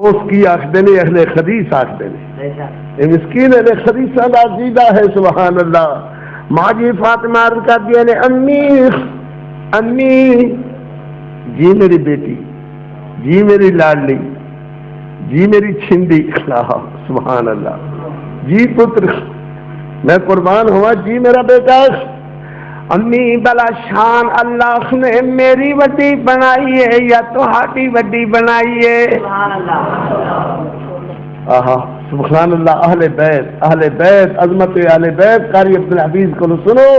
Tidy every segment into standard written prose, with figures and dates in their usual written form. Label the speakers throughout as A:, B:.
A: اس کی آخدے نے اہل حدیث آخدے نے یہ مسکین اہل حدیث کا عقیدہ ہے سبحان اللہ. ماں جی فاطمہ عرض کر دیا نے امی جی میری بیٹی، جی میری لاڈلی، جی میری چھندی، سبحان اللہ، جی پتر میں قربان ہوا، جی میرا بیٹا. امی بلا شان اللہ نے میری وڈی بنائی ہے یا تہاڈی وڈی بنائی ہے؟ آہا سبحان اللہ. اہل بیت عظمت اہل بیت قاری عبد الحفیظ کو سنو.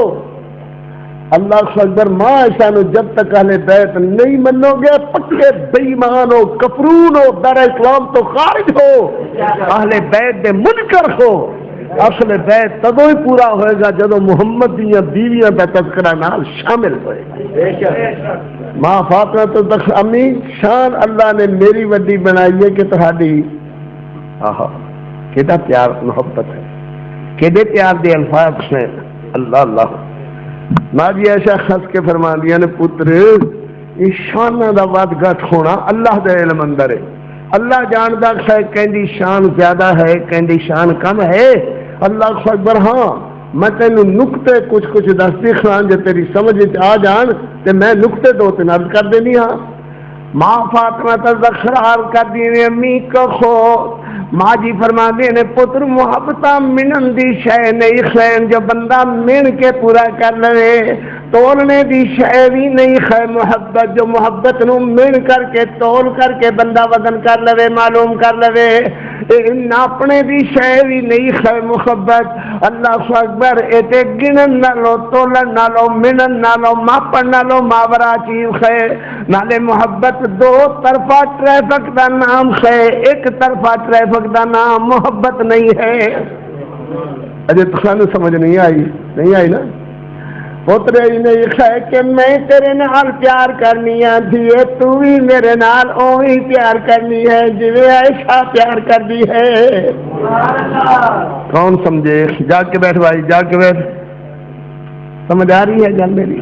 A: اللہ اکبر. ماں عائشہ نو جب تک اہل بیت نہیں منو گے پکے بے ایمان ہو، کفرون ہو، دار اسلام تو خارج ہو، اہل بیت دے منکر ہو. اصل بیت تدو ہی پورا ہوئے گا جدو محمد دیا بیویاں کا تذکرہ نال شامل ہوئے گا. ماں فاطمہ تو امی شان اللہ نے میری وڈی بنائی ہے کہ تہاڈی. آہا کیڈا پیار محبت ہے، کیڈے پیار دے الفاظ ہیں. اللہ اللہ. ماں جی ایسا خس کے فرما دیا نے پتر یہ شانہ دا ود گھٹ ہونا اللہ دے علم اندر ہے. اللہ جاندا ہے کہندی شان زیادہ ہے کہندی شان کم ہے. اللہ اکبر. ہاں میں تینوں نقطے کچھ دستی خان جو تیری سمجھ آ جان تے میں نقطے دو تین عرض کر دینی. ہاں ماں فاطمہ تذکرار کر دی امی کہو. ماں جی فرما دے نے پتر محبت منن دی شے نہیں خین جو بندہ من کے پورا کر لے، تولنے دی شے بھی نہیں خیر محبت جو محبت نو من کر کے تول کر کے بندہ وزن کر لے معلوم کر لے. اپنے دی شے بھی نہیں خیر محبت. اللہ اکبر. اتے گنن نالو تولن نالو منن نالو ماپن نالو ماورا چیز ہے. نالے محبت دو طرفہ ٹریفک دا نام ہے، ایک طرفہ ٹریفک دا نام محبت نہیں ہے. اجے تو سمجھ نہیں آئی نا پوترے نے یہ ہے کہ میں تیرے نال پیار کرنی ہے دھیے تو بھی میرے نال اوہی پیار کرنی ہے جویں عائشہ پیار کرتی ہے. کون سمجھے؟ جا کے بیٹھ بھائی، جا کے بیٹھ. سمجھ آ رہی ہے گل میری؟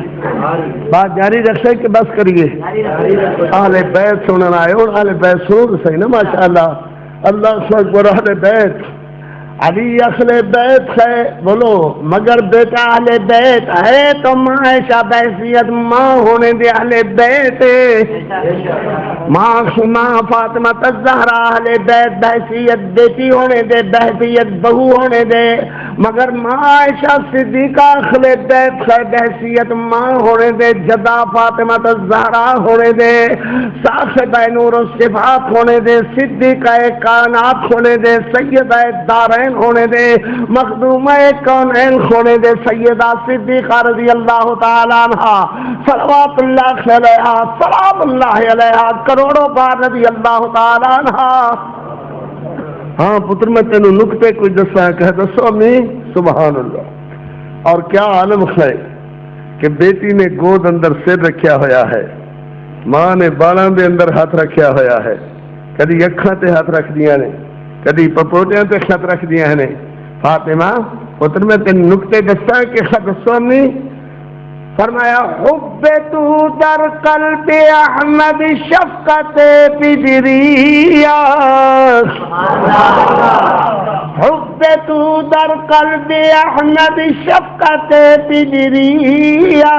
A: بات جاری رکھے کہ بس کریے؟ اہل بیت سننا آئے اور اہل بیت سنو تو صحیح نا ماشاءاللہ. اللہ اکبر. اہل بیت علی اہل بیت ہے بولو، مگر بیٹا اہل بیت ہے تو ماں عائشہ بحیثیت ماں ہونے دے اہل بیت. ماں فاطمہ الزہرا اہل بیت بحیثیت بیٹی ہونے دے، بحیثیت بہو ہونے دے. مگر ماں عائشہ صدیقہ اہل بیت ہے بحیثیت ماں ہونے دے، جدا فاطمہ الزہرا ہونے دے، صاحبہ نور و صفات ہونے دے، صدیقہ کائنات ہونے دے، سیدہ دارین ہونے دے، مخدومہ کونین ہونے دے، سیدہ صدیقہ رضی اللہ تعالیٰ عنہ صلوات اللہ علیہا سلام اللہ علیہا کروڑوں بار رضی اللہ تعالیٰ عنہ. ہاں پتر میں تینوں نکتے کچھ دسا کہ دسو امی. سبحان اللہ. اور کیا عالم ہے کہ بیٹی نے گود اندر سر رکھیا ہویا ہے، ماں نے بالاں دے اندر ہاتھ رکھیا ہویا ہے، کدی اکھاں تے ہاتھ رکھ دیاں نے، کدی پپوٹیاں تے خط رکھ دیاں نے. فاطمہ پتر میں تین نکتے دسا کہ خط سونی. فرمایا حب تو در قلب احمد شفقت پجریا، حب تو در قلب احمد شفقت پجریا،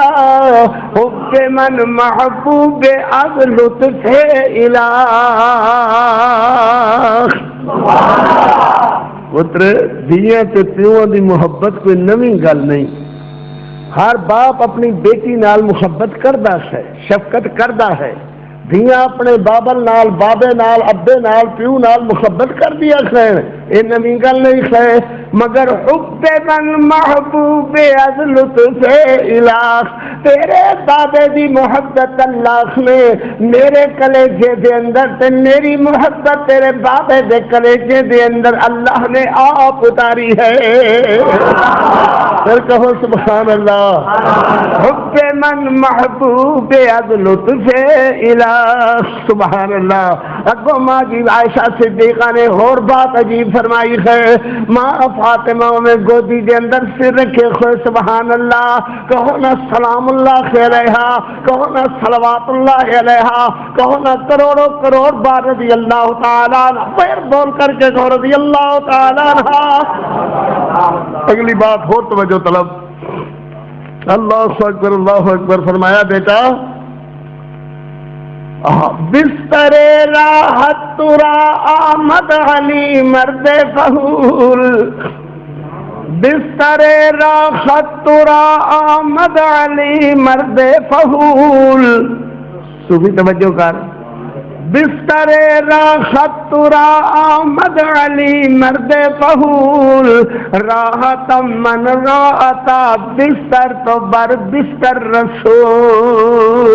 A: حب من محبوب از لطف الہ. پتر دھیاں تے پیواں دی محبت کوئی نویں گل نہیں. ہر باپ اپنی بیٹی نال محبت کردا ہے، شفقت کردا ہے. دھیاں اپنے بابل نال، بابے نال، ابے نال، پیو نال محبت کر دیا خیر، یہ نویں گل نہیں ہے. مگر حب من محبوب از لطف الہ، تیرے بابے دی محبت اللہ نے میرے کلیجے دے اندر تے میری محبت تیرے بابے دے کلیجے دے اندر اللہ نے آپ اتاری ہے. پھر کہو سبحان اللہ. حب من محبوب از لطف الہ. سبحان اللہ. اگو ماں جی عائشہ صدیقہ نے اور بات عجیب فرمائی ہے ماں فاطمہ میں گودی دے اندر سر رکھے ہوئے سبحان اللہ کہو نا سلام اللہ علیہا کہو نا صلوات اللہ علیہا کہو نا کروڑوں کروڑ بار رضی اللہ تعالیٰ عنہ پھر بول کر کے کہو رضی اللہ تعالیٰ عنہ. اگلی بات ہو توجہ طلب. اللہ اکبر فرمایا بیٹا بستر راحت ترا آمد علی مرد فہول بستر راحت ترا آمد علی مرد فہول. صوفی توجہ کر. بستر راحت ترا آمد علی مرد فہول راحت من راحتا بستر تو بر بستر رسول.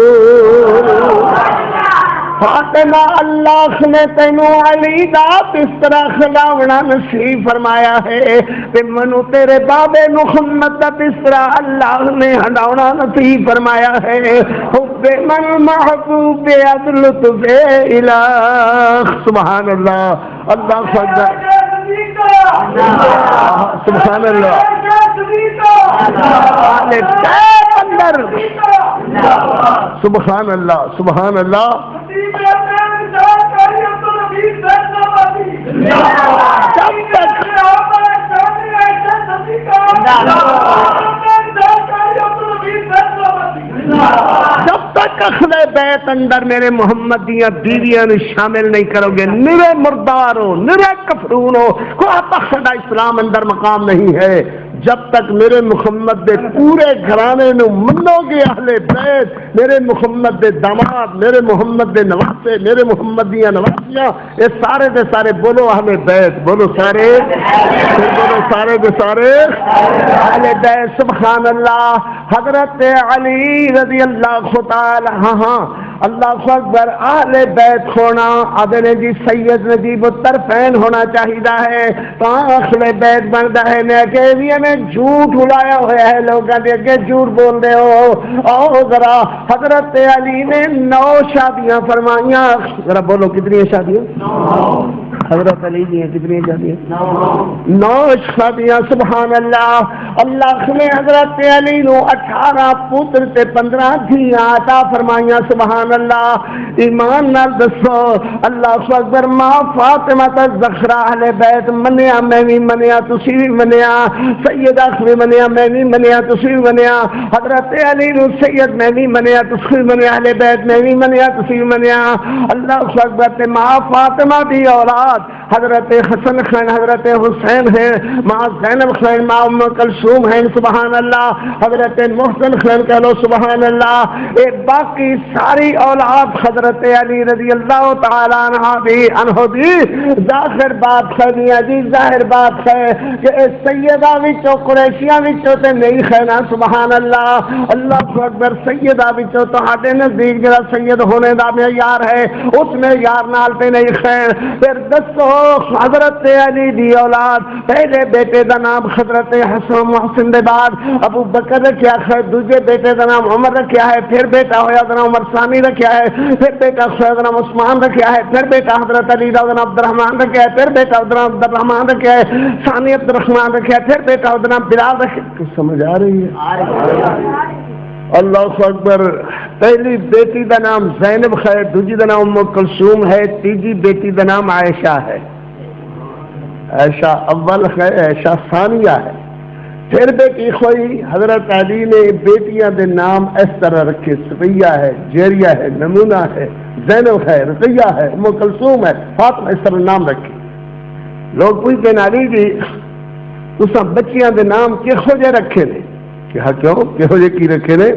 A: فاطمہ اللہ نے تینوں علی دا بستر کھلاونا نصیب فرمایا ہے تے منو تیرے بابے محمد دا بستر اللہ نے ہنڈاونا نصیب فرمایا ہے. حب من محبوب عدلت بے الہ. سبحان اللہ. اللہ اکبر. سبحان اللہ. سبحان اللہ. سبحان اللہ. جب تک اہل بیت اندر میرے محمد دیاں بیویاں شامل نہیں کرو گے نرے مردار ہو نرے کفرون ہو کوئی تخدا اسلام اندر مقام نہیں ہے. جب تک میرے محمد دے پورے گھرانے نو منو گے اہل بیت میرے محمد دے داماد میرے محمد دے نواسے میرے محمد دیاں نواسیاں یہ سارے دے سارے بولو اہل بیت بولو سارے بولو سارے دے سارے اہل بیت. سبحان اللہ. حضرت علی رضی اللہ تعالی ہاں اللہ اکبر. اہل بیت ہونا آدھے جی سید نجیب الطرفین ہونا چاہیے ہے تو اہل بیت بنتا ہے میں کہ میں جھوٹ اڑایا ہوا ہے لوگوں کے اگے جھوٹ بول رہے ہو. او ذرا حضرت علی نے 9 شادیاں فرمائیاں. ذرا بولو کتنی شادیاں حضرت علی جی کتنی شادیاں 9 شادیاں. سبحان اللہ. اللہ نے حضرت علی نو 18 پتر تے 15 دھیاں عطا فرمائیاں. سبحان اللہ. ایمان نال دسو اللہ اکبر. ماں فاطمہ الزہرا اہل بیت منیا میں بھی منیا تسی بھی منیا سیدہ بھی منیا میں بھی منیا تسی بھی منیا حضرت علی نو سید میں بھی منیا تسی بھی منیا اہل بیت میں بھی منیا تسی بھی منیا. اللہ اکبر. تے ماں فاطمہ دی اولاد حضرت حسن خان حضرت حسین ہیں ماں زینب خان ماں ام کلثوم ہیں. سبحان اللہ. حضرت محسن خان کہہ لو سبحان اللہ. اے باقی ساری اولاد حضرت علی رضی اللہ تعالی عنہ بھی ظاہر بات ہے جی ظاہر بات ہے کہ سیدہ وچوں قریشیاں وچوں تے نہیں ہے نا. سبحان اللہ. اللہ اکبر. سیدہ وچوں تہاڈے نزدیک جڑا سید ہونے دا معیار ہے اس میں یار نال تے نہیں ہے. پھر دسو حضرت علی دی اولاد پہلے بیٹے دا نام حضرت حسن محسن دے بعد ابو بکر رکھیا ہے دوسرے بیٹے دا نام عمر رکھیا ہے پھر بیٹا ہویا دا نام عمر ثانی رکھیا ہے پھر بیٹا ہویا دا نام عثمان رکھیا ہے پھر بیٹا حضرت علی دا نام عبد الرحمن رکھیا ہے پھر بیٹا دا نام عبد الرحمن رکھیا ہے ثانی عبد الرحمن رکھیا ہے پھر بیٹا دا نام بلال رکھیا ہے. سمجھ آ رہی ہے. اللہ اکبر. پہلی بیٹی دا نام زینب ہے دوسری دا نام ام کلثوم ہے تیسری بیٹی دا نام عائشہ ہے. عائشہ اول ہے عائشہ ثانیہ ہے. پھر بیٹی ہوئی حضرت علی نے بیٹیاں دے نام اس طرح رکھے صفیہ ہے جیریہ ہے نمونہ ہے زینب ہے رقیہ ہے ام کلثوم ہے فاطمہ اس طرح نام رکھے. لوگ پوچھتے ہیں علی جی تساں بچیاں دے نام کہو جے رکھے نے کیا کیوں کہو جے کی رکھے نے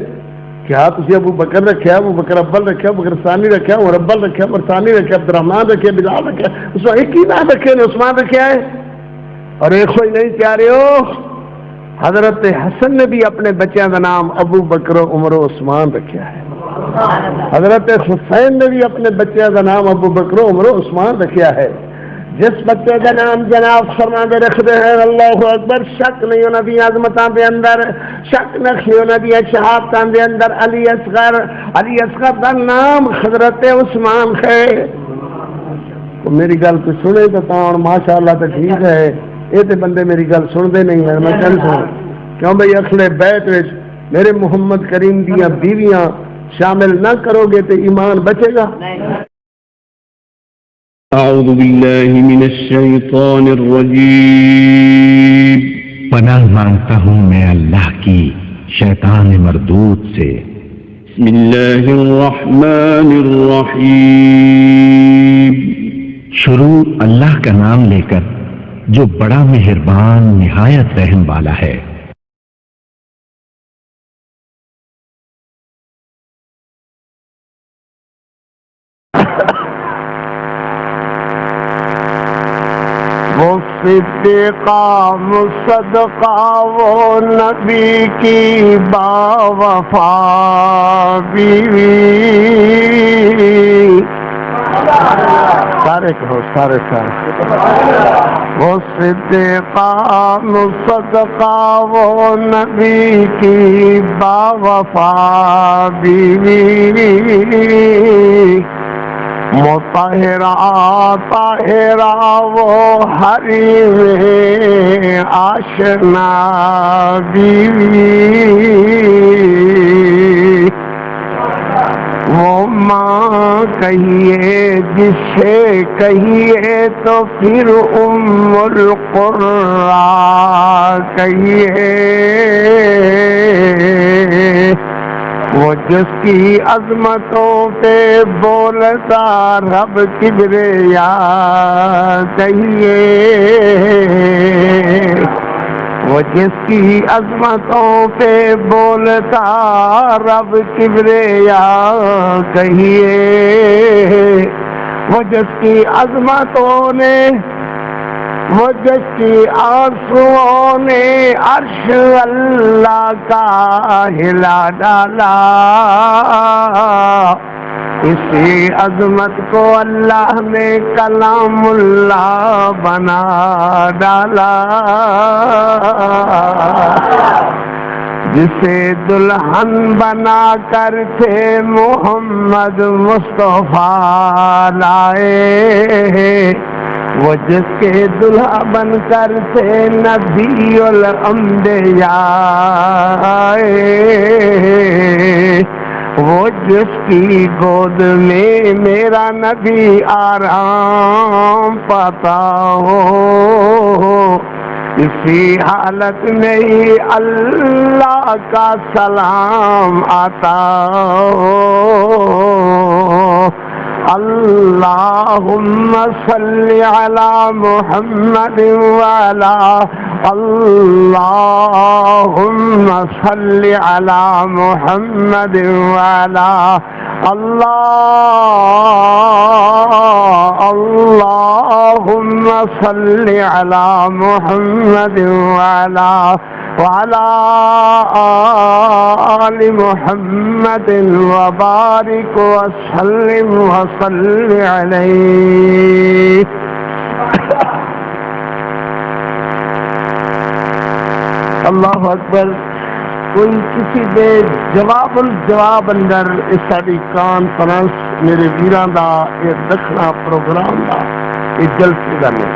A: کیا تسی ابو بکر رکھیا ابو بکر اول رکھیا ابو بکر ثانی رکھیا عمر اول رکھیا عمر ثانی رکھیا عبد الرحمن رکھیا بلال رکھیا اس میں ایک ہی نام رکھے نے عثمان رکھیا ہے. اور ایک کوئی نہیں پیارے ہو حضرت حسن نے بھی اپنے بچیاں کا نام ابو بکر عمر و عثمان رکھیا ہے. حضرت حسین نے بھی اپنے بچیاں کا نام ابو بکر عمر و عثمان رکھیا ہے. جس بچے کا نام جناب فرماندے رکھتے ہیں اللہ اکبر شک نہیں انہاں دی عظمتاں دے اندر شک نہیں انہاں دی شہادتاں دے اندر. علی اصغر دا نام حضرت عثمان ہے. میری گل کوئی سنے تو ماشاء اللہ تو ٹھیک ہے، یہ تو بندے میری گل سنتے نہیں ہیں، میں کہہ سنا کیوں بھائی اہل بیت وچ میرے محمد کریم دیاں بیویاں شامل نہ کرو گے تو ایمان بچے گا؟
B: اعوذ باللہ من الشیطان الرجیم،
C: پناہ مانگتا ہوں میں اللہ کی شیطان مردود سے۔
B: بسم اللہ الرحمن الرحیم،
C: شروع اللہ کا نام لے کر جو بڑا مہربان نہایت رحم والا ہے۔
A: وہ صدیقہ مصدقہ وہ نبی کی باوفا بیوی، سارے کہو سارے وہ صدیقہ مصدقہ وہ نبی کی باوفا بیوی، مطہرہ طاہرہ وہ حریم آشنا بیوی، وہ ماں کہیے جسے کہیے تو پھر ام القرآن کہیے، وہ جس کی عظمتوں پہ بولتا رب کبریا کہیے، وہ جس کی عظمتوں پہ بولتا رب کبریا کہیے، وہ جس کی عظمتوں نے وہ جس کی آنسوؤں نے عرش اللہ کا ہلا ڈالا، اسی عظمت کو اللہ نے کلام اللہ بنا ڈالا، جسے دلہن بنا کر تھے محمد مصطفیٰ لائے، وہ جس کے دلہا بن کر تھے نبی الانبیاء، وہ جس کی گود میں میرا نبی آرام پاتا ہو، اسی حالت میں ہی اللہ کا سلام آتا ہو، اللہم صلی علی محمد وعلا، اللہم صلی علی محمد وعلا، اللہم صلی علی محمد وعلا وعلى آل محمد وبارك وسلم وصل عليه۔ اللہ اکبر۔ کوئی کسی دے جواب الجواب اندر اس ساری کانفرنس میرے ویراں دا یہ دکھنا پروگرام دا یہ جلسے دا نہیں،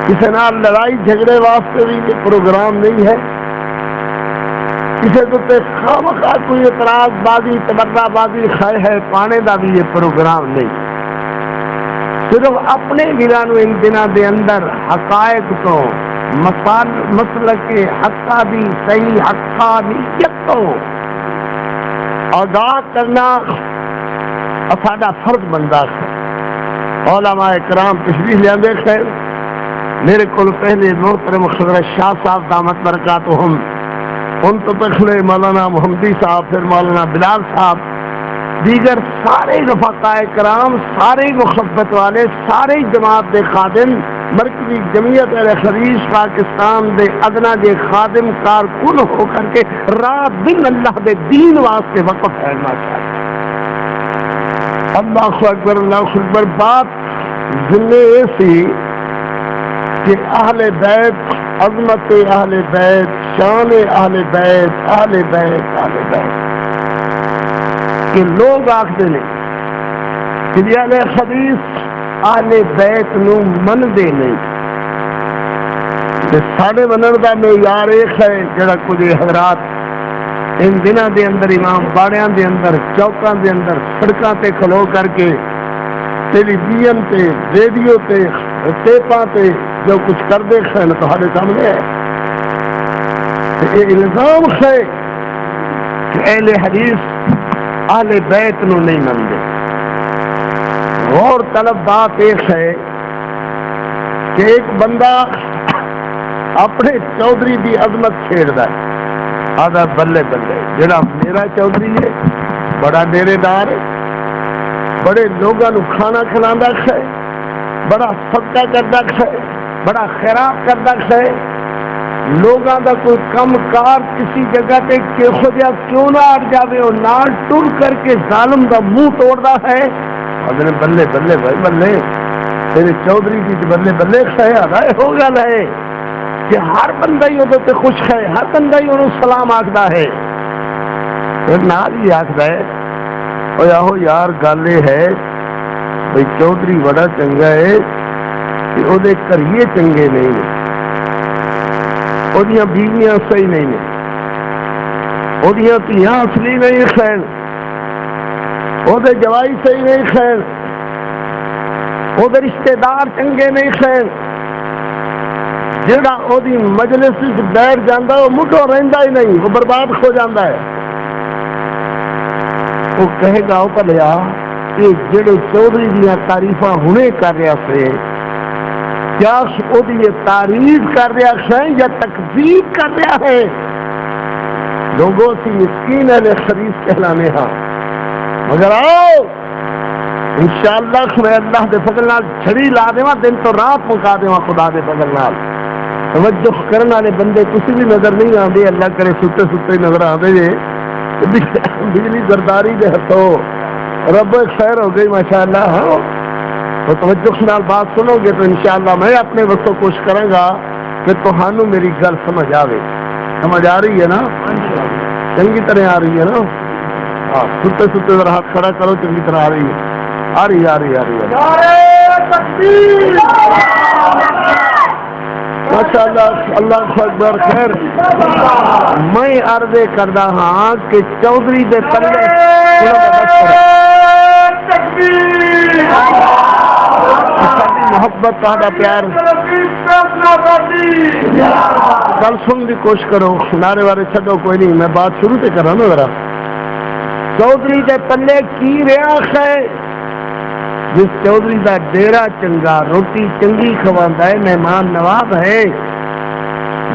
A: کسی نال لڑائی جھگڑے واسطے بھی یہ پروگرام نہیں ہے، کسی تے خواہ کوئی اعتراض بازی تبرہ بازی خواہ ہے پانے دا بھی یہ پروگرام نہیں، صرف اپنے ویرانو ان دنوں دے اندر حقائق تو مسلک حقانی صحیح حقانیت تو آگاہ کرنا ساڈا فرض بنتا ہے۔ علماء کرام تشریف لے خیر، میرے کو پہلے محترم حضرت شاہ صاحب دامت برکاتہم، ان تو پچھلے مولانا محمدی صاحب، پھر مولانا بلال صاحب، دیگر سارے رفقاء کرام، سارے محبت والے، سارے جماعت دے خادم، مرکزی جمعیت اہل حدیث پاکستان دے ادنا دے خادم کارکن ہو کر کے رات دن اللہ دے دین واسطے وقف ہے ماشاءاللہ۔ اللہ اکبر اللہ اکبر۔ بات ذمے سی کہ اہل بیت، عظمت اہل بیت، شان اہل بیت، اہل بیت، اہل بیت کہ لوگ آخر نے کہ اہل حدیث اہل بیت نو مندے نہیں تے ساڈے منن دا معیار ایک ہے جڑا کچھ حضرات ان دنوں دے اندر امام باڑیاں دے اندر چوکاں دے اندر سڑکاں تے کھلو کر کے ٹیلی ویژن تے ریڈیو تے ٹیپاں تے جو کچھ کردے سن تہاڈے سامنے ہے یہ الزام ہے کہ اہل حدیث اہل بیت نو نہیں مانتے. غور طلب بات ایک ہے کہ ایک بندہ اپنے چودھری کی عظمت چھیڑتا ہے آدھا بلے بلے جڑا میرا چودھری ہے بڑا ڈیرے دار ہے بڑے لوگوں کھانا کھلانا ہے بڑا صدقہ کرتا ہے بڑا خیرات کرتا ہے لوگوں کا کوئی کم کار کسی جگہ تے کہو جہا کیوں نہ اڑ جاوے وہ نال ٹر کر کے ظالم کا منہ توڑتا ہے بلے بلے بھائی بلے تیرے چودھری کی بلے بلے ہے آدھا ہو گل ہے کہ ہر بندہ ہی وہ خوش ہے ہر بندہ ہی انہوں سلام آخدا ہے پھر نال ہی آخدا ہے او آہو یار گل یہ ہے بھائی چودھری بڑا چنگا ہے کہ وہ گھریے چنگے نہیں ہیں وہ بیویاں صحیح نہیں ہیں وہ دھیاں اصلی نہیں خین وہ جوائی صحیح نہیں خین وہ رشتے دار چنگے نہیں خین جہاں وہ مجلس بیٹھ جانا وہ مٹھو رہتا ہی نہیں وہ برباد ہو جاتا ہے. وہ کہے گا وہ پلیا کہ جڑے چودھری دیا تعریفاں ہنے کر رہا سے کیا وہ تعریف کر رہا ہے یا تکذیب کر رہا ہے. لوگوں سے مسکین ہے خریف کہلانے ہاں مگر آؤ انشاءاللہ میں اللہ دے فضل نال چھڑی لا دیواں دن تو رات مکا دیواں خدا دے فضل نال. توجہ کرنے والے بندے تسی بھی نظر نہیں آتے اللہ کرے ستے ستے نظر آتے جے بجلی زرداری دے ہتھوں رب خیر ہو گئی ماشاءاللہ. ہاں تو توجہ نال بات سنو گے تو انشاءاللہ میں اپنے وقتوں کوشش کروں گا کہ تہانوں میری گل سمجھ آوے. سمجھ آ رہی ہے نا چنگی طرح آ رہی ہے نا. ہاں ستے ستے ذرا ہاتھ کھڑا کرو چنگی طرح آ رہی ہے آ رہی آ رہی آ رہی ہے ماشاءاللہ اللہ اکبر. خیر میں عرض کردا ہاں کہ چودھری دے پلے محبت تا پیار گل سن کی کوشش کرو نعرے والے چھڈو کوئی نہیں میں بات شروع سے کر رہا نا ذرا. چودھری دے پلے کی رہا ہے جس چودھری دا ڈیرا چنگا روٹی چنگی کھواندا ہے مہمان نواز ہے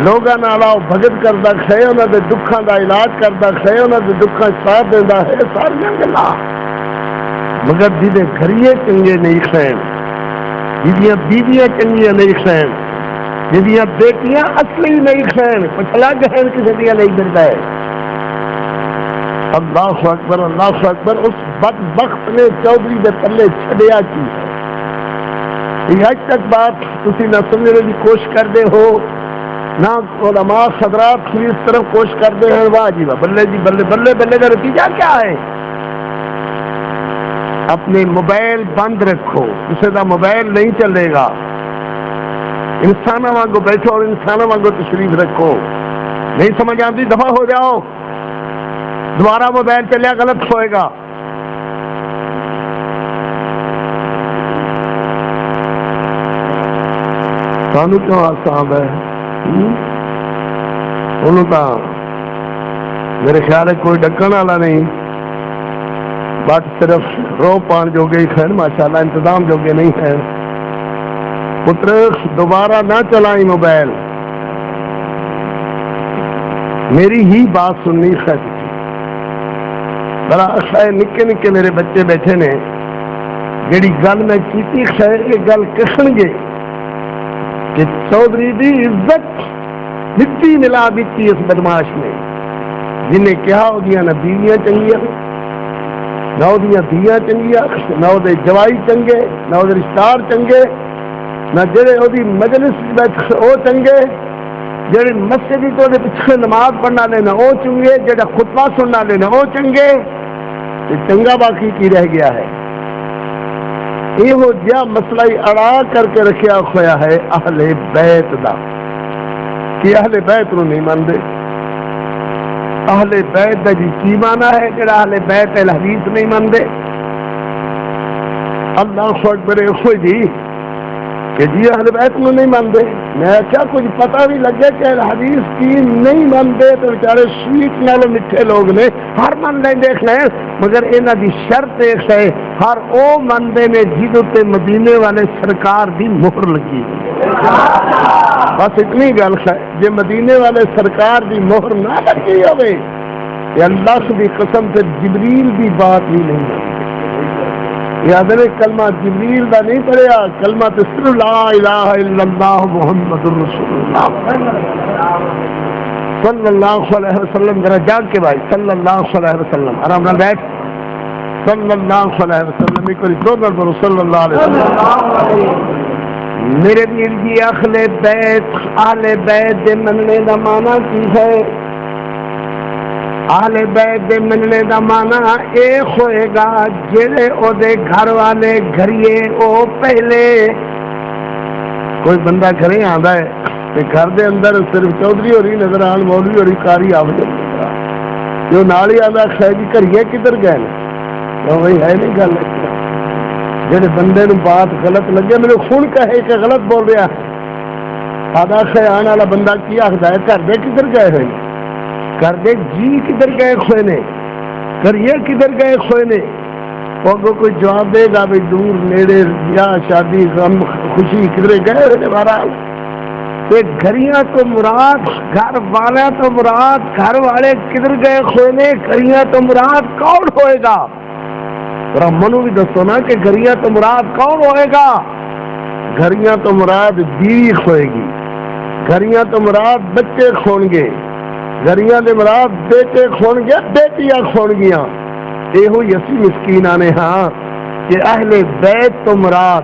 A: لوگاں نال بھگت کردا ہے انہاں دے دکھاں دا علاج کردا ہے انہاں دے دکھاں ساتھ دیندا ہے ساریاں گلاں مگر جدے گھریے چنگے نہیں خین جدیاں بیویاں چنگیاں نہیں خین جدیاں بیٹیاں اصلی نہیں خین پچھلا گہن کسی دیا نہیں ملتا ہے. اللہ اکبر اللہ اکبر. اس بدبخت نے چودھری دے پلے چھڈیا کی ہے اج تک بات تسی نہ سمجھنے کی کوشش کرتے ہو نہ علماء حضرات بھی اس طرف کوشش کرتے ہیں. واہ جی واہ بلے جی بلے بلے بلے کا نتیجہ کیا ہے؟ اپنے موبائل بند رکھو کسی کا موبائل نہیں چلے گا انسانوں وانگو بیٹھو اور انسانوں وانگو تشریف رکھو. نہیں سمجھ آتی دفعہ ہو جاؤ دوبارہ موبائل چلیا غلط ہوئے گا. سانو کیوں آسان ہے انہوں تو میرے خیال ہے کوئی ڈکن والا نہیں بٹ صرف رو پان جوگے ہی خیر ماشاءاللہ انتظام جوگے نہیں ہے. پتر دوبارہ نہ چلائیں موبائل میری ہی بات سننی ہے. بڑا خیر نکے نکے میرے بچے بیٹھے نے جیڑی گل میں کیتی خیر یہ گل کسن گے کہ چودھری دی عزت مٹی ملا دیتی اس بدماش نے جنہیں کہا وہ نہ بیویاں چنگیاں نہ وہ دھیاں چنگیاں نہ وہ جوائی چنگے نہ وہ رشتار چنگے نہ جڑے وہ مجلس وہ چنگے جڑے مسجد تو پچھلے نماز پڑھنا لینا وہ چنگے جڑا خطبہ سننا لینا وہ چنگے چنگا باقی کی رہ گیا ہے. ਇਹੋ ਜਿਹਾ ਮਸਲਾ ਹੀ ਅੜਾ ਕਰਕੇ ਰੱਖਿਆ ਹੋਇਆ ਹੈ ਅਹਲੇ ਬੈਤ ਦਾ کہ اہل بیت نو نہیں مانتے. اہل بیت دا جی کی مانا ہے کہ اہل بیت الحدیث نہیں مانتے؟ اللہ اکبر خوش جی کہ جی اہل بیت نو نہیں مانتے. میں کیا کچھ پتہ بھی لگے کہ الحدیث کی نہیں مانتے تو بیچارے سویٹ نال میٹھے لوگ نے ہر من لیں دیکھ لیں مگر انہاں دی شرط ایک ہے ہر او مندے نے جدوں تے مدینے والے سرکار دی مہر لگی. بس اتنی گل ہے جی مدینے والے سرکار دی مہر نہ لگی ہوئے کہ اللہ کی قسم سے جبریل کی بات ہی نہیں ہے. یاد نے کلمہ جبریل دا نہیں پڑھیا کلمہ صرف لا الہ الا اللہ محمد رسول اللہ صلی اللہ علیہ وسلم. ذرا جاگ کے بھائی صلی اللہ علیہ وسلم آرام نہ بیٹھ صلی اللہ علیہ وسلم ایک بار دو نال بولو صلی اللہ علیہ وسلم. میرے ویر جی اہل بیت دے مننے دا معنی کی ہے؟ اہل بیت دے مننے دا معنی اے ہوئے گا جڑے او دے گھر والے گھریے او پہلے کوئی بندہ گھرے آندا ہے تے گھر دے اندر صرف چودھری ہوری نظر آن مولوی ہوری کاری آوے جو نال ہی آندا خیر جی گھریے کدھر گئے تو بھائی ہے نہیں گل جڑے بندے نو بات غلط لگے میرے خون کہے کہ غلط بول رہا آدھا خیان والا بندہ کی آخدا ہے گھر دے کدھر گئے ہوئے گھر دے جی کدھر گئے کھوئے نے کریے کدھر گئے کھوئے نے وہ کوئی جواب دے گا بھی دور نیڑے یا شادی غم خوشی کدھر گئے ہوئے نے بہرحال گھریاں تو مراد گھر والے تو مراد گھر والے کدھر گئے کھوئے نے گھریاں تو مراد کون ہوئے گا منو بھی دسو نا کہ گھریاں تو مراد کون ہوئے گا؟ گھریاں تو مراد بیوی کھوئے گی گھریاں تو مراد بچے کھون گے گھریاں دے مراد بیٹے کھون گے بیٹیاں کھون گیاں. یہ ہوئی اسی مسکیناں نے ہاں کہ اہل بیت تو مراد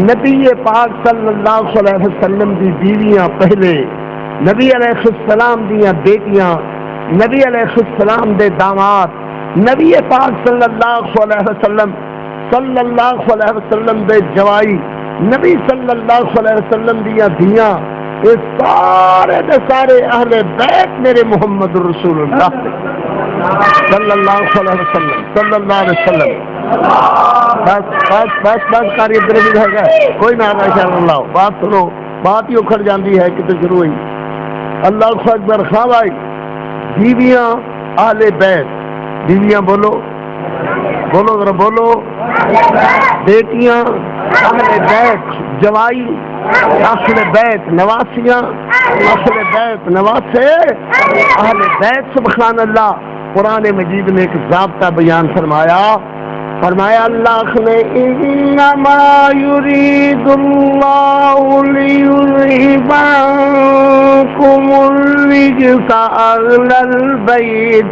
A: نبی پاک صلی اللہ علیہ وسلم دی بیویاں پہلے نبی علیہ السلام دیاں بیٹیاں نبی علیہ السلام دے داماد نبی پاک صلی اللہ علیہ وسلم دے جوائی نبی صلی اللہ علیہ وسلم دیا دھیاں یہ سارے دے سارے اہل بیت میرے محمد رسول اللہ صلی اللہ علیہ وسلم صلی اللہ علیہ وسلم. بس بس بس بس کاری ادھر بھی ہے گا کوئی نہ اللہ بات سنو بات ہی اکھڑ جاندی ہے کتنے شروع ہوئی. اللہ اکبر. خواہ بھائی بیویاں اہل بیت بیویاں بولو بولو ذرا بولو بیٹیاں اہل بیت جوائی اہل بیت نواسیاں اہل بیت نواسے اہل بیت. سبحان اللہ. قرآن مجید نے ایک ضابطہ بیان فرمایا اللہ نے انما یرید اللہ لیذہب عنکم الرجس اہل البیت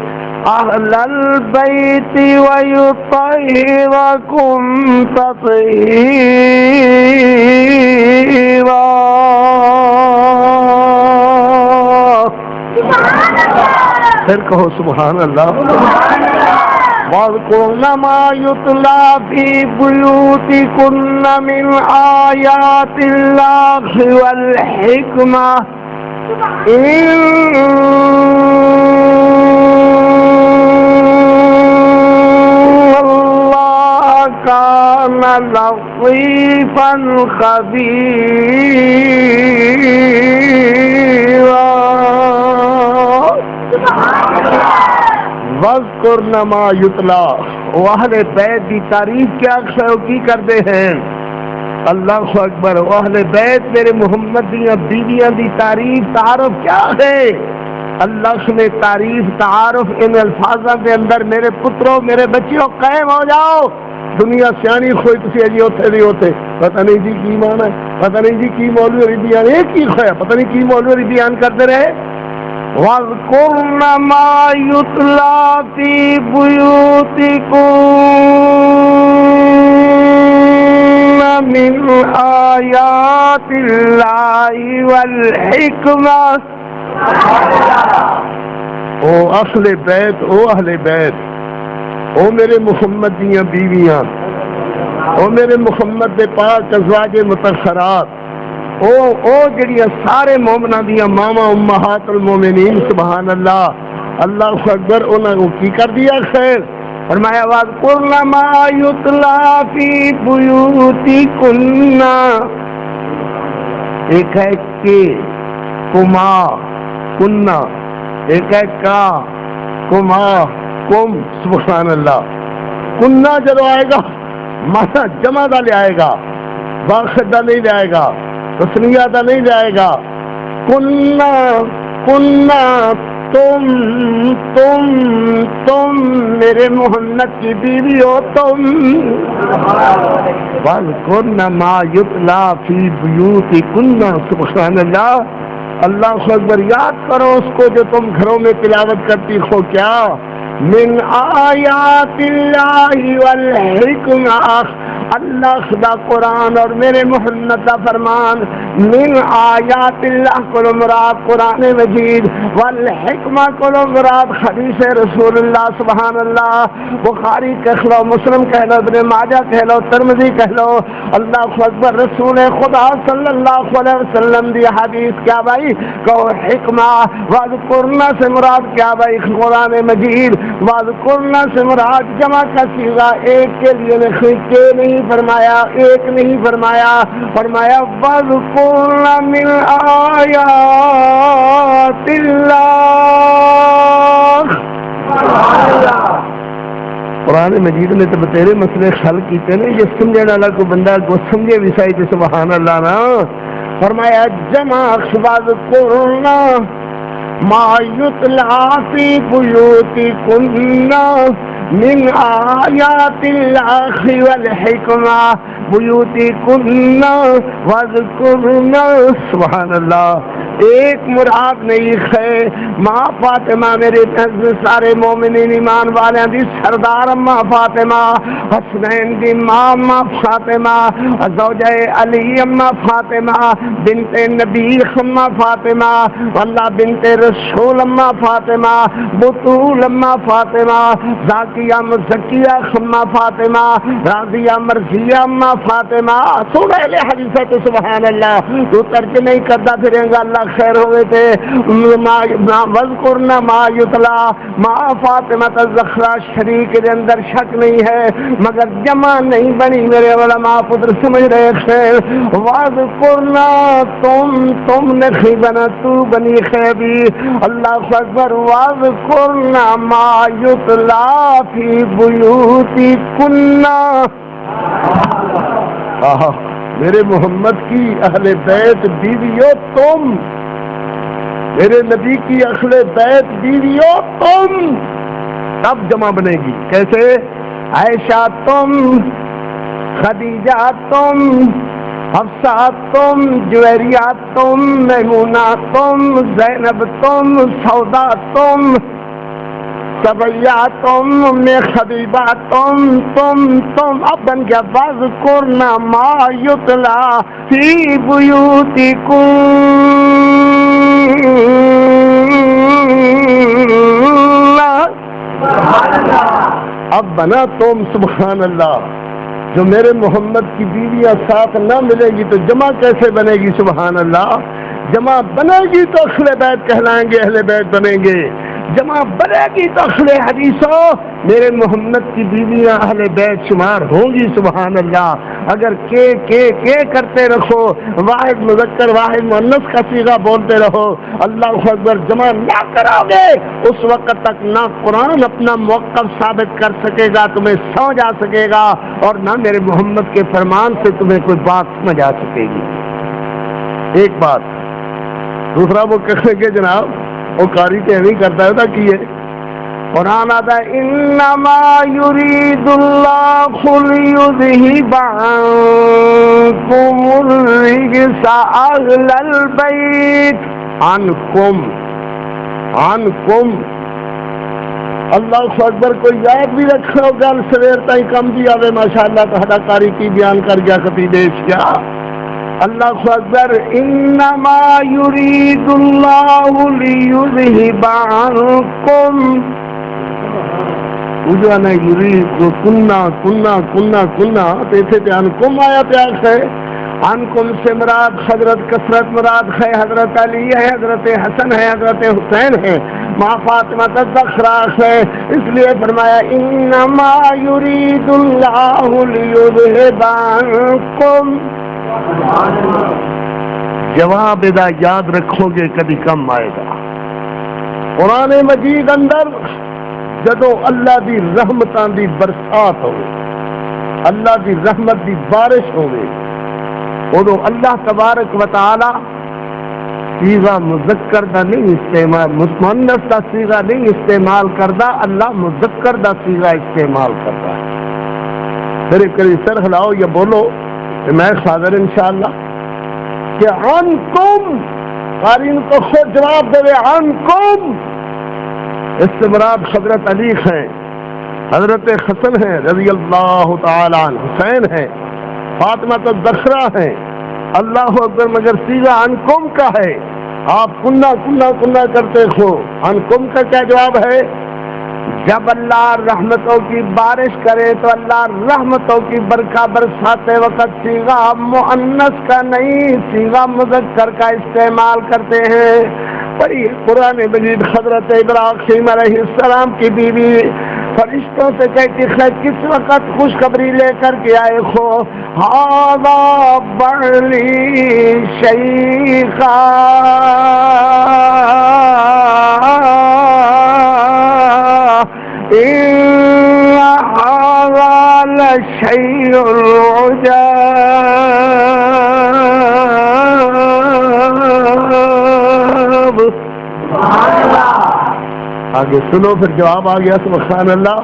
A: ویطہرکم تطہیرا. پھر کہو سبحان اللہ. وَاذْكُرْنَ مَا يُتْلَى فِي بُيُوتِكُنَّ مِنْ آيَاتِ اللَّهِ وَالْحِكْمَةِ إِنَّ اللَّهَ كَانَ لَطِيفًا خَبِيرًا. وَاذْكُرْنَ مَا يُتْلَى. وہ اہل بیت کی تعریف کیا کی کرتے ہیں؟ اللہ اکبر. وہ اہل بیت میرے محمد دیاں بیویاں دی تعریف تعارف کیا ہے؟ اللہ نے تعریف تعارف ان الفاظوں کے اندر میرے پتروں میرے بچیوں قائم ہو جاؤ. دنیا سیانی کوئی تسی اجی اوتھے دی اوتھے پتہ نہیں جی کی مان ہے پتہ نہیں جی کی مولوی بیان یہ کی ہویا پتہ نہیں کی مولوی بیان کرتے رہے. وَاذْكُرْنَ مَا يُتْلَى فِي بُيُوتِكُنَّ مِنْ آيَاتِ اللَّهِ وَالْحِكْمَةِ. او اہل بیت او اہل بیت او میرے محمد دیاں بیویاں او میرے محمد دے پاک ازواج مطہرات، او جڑیاں سارے مومناں دیاں ماواں امہات المومنین، سبحان اللہ، اللہ اکبر، انہاں کو کی کر دیا خیر؟ فرمایا وَاذْكُرْنَ مَا يُتْلَىٰ فِي بُيُوتِكُنَّ، ایک ہے کہ کما کنہ، ایک ہے کا کما کم، سبحان اللہ۔ کنہ جب آئے گا مانا جمع دا لے آئے گا، واحد دا نہیں لے آئے گا، تسنیہ دا نہیں لے آئے گا۔ کنہ کنہ تم میرے محمد کی بیوی ہو تم۔ وَاذْكُرْنَ مَا يُتْلَىٰ فِي بُيُوتِكُنَّ، سبحان اللہ، اللہ اکبر، یاد کرو اس کو جو تم گھروں میں تلاوت کرتی ہو، کیا؟ من آیات اللہ والحکمہ، اللہ خدا قرآن اور میرے محمد کا فرمان، من آیات اللہ کو مراد قرآن مجید، والحکمہ کو مراد حدیث رسول اللہ، سبحان اللہ۔ بخاری کہہ لو، مسلم کہہ لو، ابن ماجہ کہہ لو، ترمذی کہہ لو، اللہ اکبر، رسول خدا صلی اللہ علیہ وسلم دی حدیث، کیا بھائی کہ حکمہ، واذکرنا سے مراد کیا بھائی؟ قرآن مجید۔ واذکرنا سے مراد جمع کا صیغہ ایک کے لیے نہیں فرمایا، ایک نہیں فرمایا، فرمایا واذکرنا من آیات اللہ۔ قرآن مجید نے تو بتیرے مسئلے حل کیتے ہیں، یہ سمجھنے والا کو بندہ کو سمجھے بھی صحیح، سبحان اللہ نا۔ فرمایا جمع واذکرنا ما یتلیٰ فی بیوتکن من آیات اللہ والحکمہ، بیوتکن واذکرن، سبحان اللہ۔ ایک مراد نہیں ہے، ماں فاطمہ میرے سارے مومنین ایمان والے دی سردار اما فاطمہ، حسنین دی ماں اما فاطمہ، زوجہ علی اما فاطمہ، بنت نبی اما فاطمہ، اللہ بنت رسول اما فاطمہ، بطول اما فاطمہ، زاکیہ مزکیہ اما فاطمہ، راضیہ مرضیہ اما فاطمہ۔ سن اہل حدیث تو سبحان اللہ، تو ترجمہ نہیں کرتا پھریں گا، اللہ خیر ہوئے تھے۔ وَاذْكُرْنَ مَا يُتْلَىٰ، ماں فاطمہ الزہرا شریک کے اندر شک نہیں ہے، مگر جمع نہیں بنی، میرے علماء پتر سمجھ رہے تھے۔ وَاذْكُرْنَ تم نہیں بنا، تو بنی خیبی، اللہ اکبر۔ وَاذْكُرْنَ مَا يُتْلَىٰ فِي بُيُوتِكُنَّ، میرے محمد کی اہل بیت بیویوں تم، میرے نبی کی اہل بیت بیویوں تم، تب جمع بنے گی کیسے؟ عائشہ تم، خدیجہ تم، حفصہ تم، جویریہ تم، میمونہ تم، زینب تم، سودا تم، سبیہ تم، خبیبہ تم، اب بن گیا واذکرنا ما یتلیٰ فی بیوتکن، اب بنا تم، سبحان اللہ۔ جو میرے محمد کی بیویاں ساتھ نہ ملے گی تو جمع کیسے بنے گی؟ سبحان اللہ۔ جمع بنے گی تو اہل بیت کہلائیں گے، اہل بیت بنیں گے۔ جمع بنے گی تو اہل حدیثوں، میرے محمد کی بیویاں اہل بیت شمار ہوں گی، سبحان اللہ۔ اگر کے کرتے رہو، واحد مذکر واحد مؤنث کا صیغہ بولتے رہو، اللہ اکبر، جمع نہ کرو گے، اس وقت تک نہ قرآن اپنا موقف ثابت کر سکے گا، تمہیں سمجھ آ سکے گا، اور نہ میرے محمد کے فرمان سے تمہیں کوئی بات سمجھ آ سکے گی۔ ایک بات۔ دوسرا وہ کہنے کے جناب وہ قاری تو نہیں کرتا ہے کہ یہ قرآن آتا ہے انما یرید اللہ لیذہب عنکم الرجس اہل البیت، عنکم اللہ اکبر۔ کوئی یاد بھی رکھو گل سویر تائی کم بھی آوے، ماشاءاللہ تہاڈا قاری کی بیان کر گیا خطیب کیا، اللہ اکبر۔ انما یرید اللہ لیذہب عنکم وجوانا یرید کننا کننا کننا کننا تیسے تے انکم آیا پیاس ہے. انکم سے مراد حضرت کثرت مراد ہے، حضرت علی ہے، حضرت حسن ہے، حضرت حسین ہے، ماں فاطمہ الزہرا ہے. اس لیے فرمایا انما یرید اللہ لیذھب عنکم. جواب ادا یاد رکھو گے کبھی کم آئے گا. قرآن مجید اندر جدو اللہ دی رحمتاں دی برسات ہوئے، اللہ دی رحمت دی بارش ہوئے، ادو اللہ تبارک و تعالی صیغہ مذکر دا نہیں استعمال، مؤنث دا صیغہ نہیں استعمال کردا، اللہ مذکر دا صیغہ استعمال کرتا ہے. میرے کلی سر ہلاؤ یا بولو کہ میں حاضر انشاءاللہ کہ عنکم. قارئین کو خود جواب دے عنکم. اس سے مراد حضرت علی ہیں، حضرت حسن ہیں رضی اللہ تعالی عنہ، حسین ہیں، فاطمہ الزہرا ہیں. اللہ اکبر. مگر صیغہ عنکم کا ہے. آپ کننا کننا کننا کرتے ہو. عنکم کا کیا جواب ہے؟ جب اللہ رحمتوں کی بارش کرے تو اللہ رحمتوں کی برکہ برساتے وقت صیغہ مؤنث کا نہیں، صیغہ مذکر کا استعمال کرتے ہیں. پڑھی قرآن مجید. حضرت ابراہیم علیہ السلام کی بیوی فرشتوں سے کہتی ہے کس وقت خوشخبری لے کر کے آئے ہو؟ ھذا بعلی شیخا، ان ھذا لشیء عجاب. آگے سنو پھر جواب آ گیا. سبحان اللہ.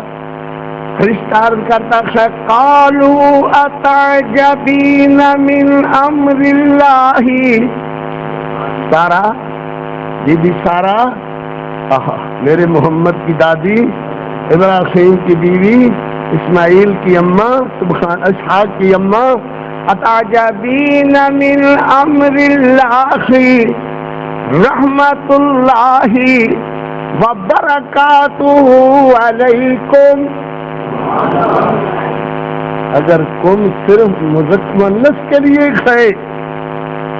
A: فرشتہ عرض کرتا ہے قالوا اتعجبین من امر اللہ. سارا بی بی سارا میرے محمد کی دادی، ابراہیم کی بیوی، اسماعیل کی اماں، سبحان اسحاق کی اماں. اتعجبین من امر اللہ رحمت اللہ وبرکاتہ علیکم. اگر کم صرف مؤنث کے لیے ہے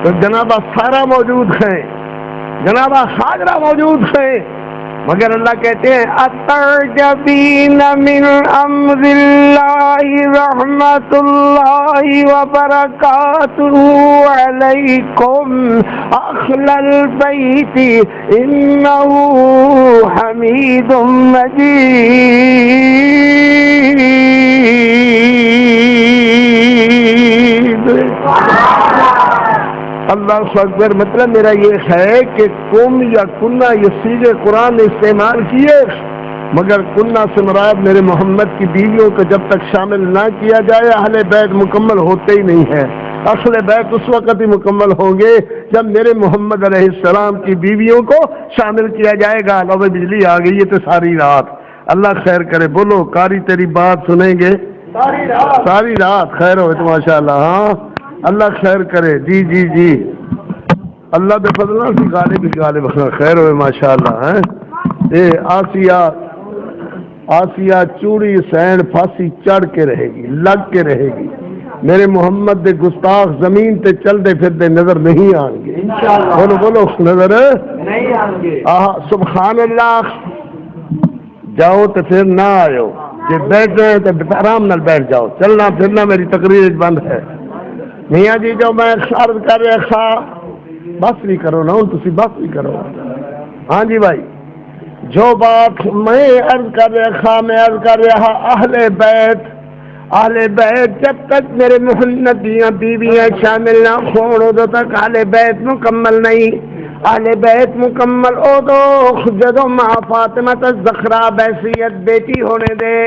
A: تو جنابہ سارا موجود ہے، جنابہ حاضرہ موجود ہے. مگر اللہ کہتے ہیں اتعجبین من امر اللہ رحمت اللہ وبرکاتہ علیکم اہل البیت انہ حمید مجید. اللہ اکبر. مطلب میرا یہ ہے کہ کم یا کننا یہ صیغے قرآن نے استعمال کیے، مگر کننا سے مراد میرے محمد کی بیویوں کو جب تک شامل نہ کیا جائے اہل بیت مکمل ہوتے ہی نہیں ہے. اہل بیت اس وقت ہی مکمل ہوں گے جب میرے محمد علیہ السلام کی بیویوں کو شامل کیا جائے گا. لو بجلی آ گئی ہے تو ساری رات. اللہ خیر کرے. بولو قاری تیری بات سنیں گے ساری رات. خیر ہو تو ماشاء اللہ. ہاں اللہ خیر کرے. جی جی جی اللہ بے فضلہ سی غالب خیر ہوئے ماشاء اللہ. آسیہ چوڑی سین پھانسی چڑھ کے رہے گی، لگ کے رہے گی. میرے محمد دے گستاخ زمین تے چلتے پھرتے نظر نہیں آن گے. بولو بولو نظر نہیں آن گے. سبحان اللہ. جاؤ تو پھر نہ آئو، جی بیٹھ رہے تو آرام نال بیٹھ جاؤ. چلنا پھرنا میری تقریر بند ہے. میاں جی جو میں عرض کر رہا بس بھی کرو نا، تسی بس بھی کرو. ہاں جی بھائی. جو بات میں عرض کر رہا اہل بیت جب تک میرے محمد دیاں بیویاں شامل نہ ہون ادو تک اہل بیت مکمل نہیں. اہل بیت مکمل ادو جدو ماں فاطمہ الزہرا بیسیت بیٹی ہونے دے.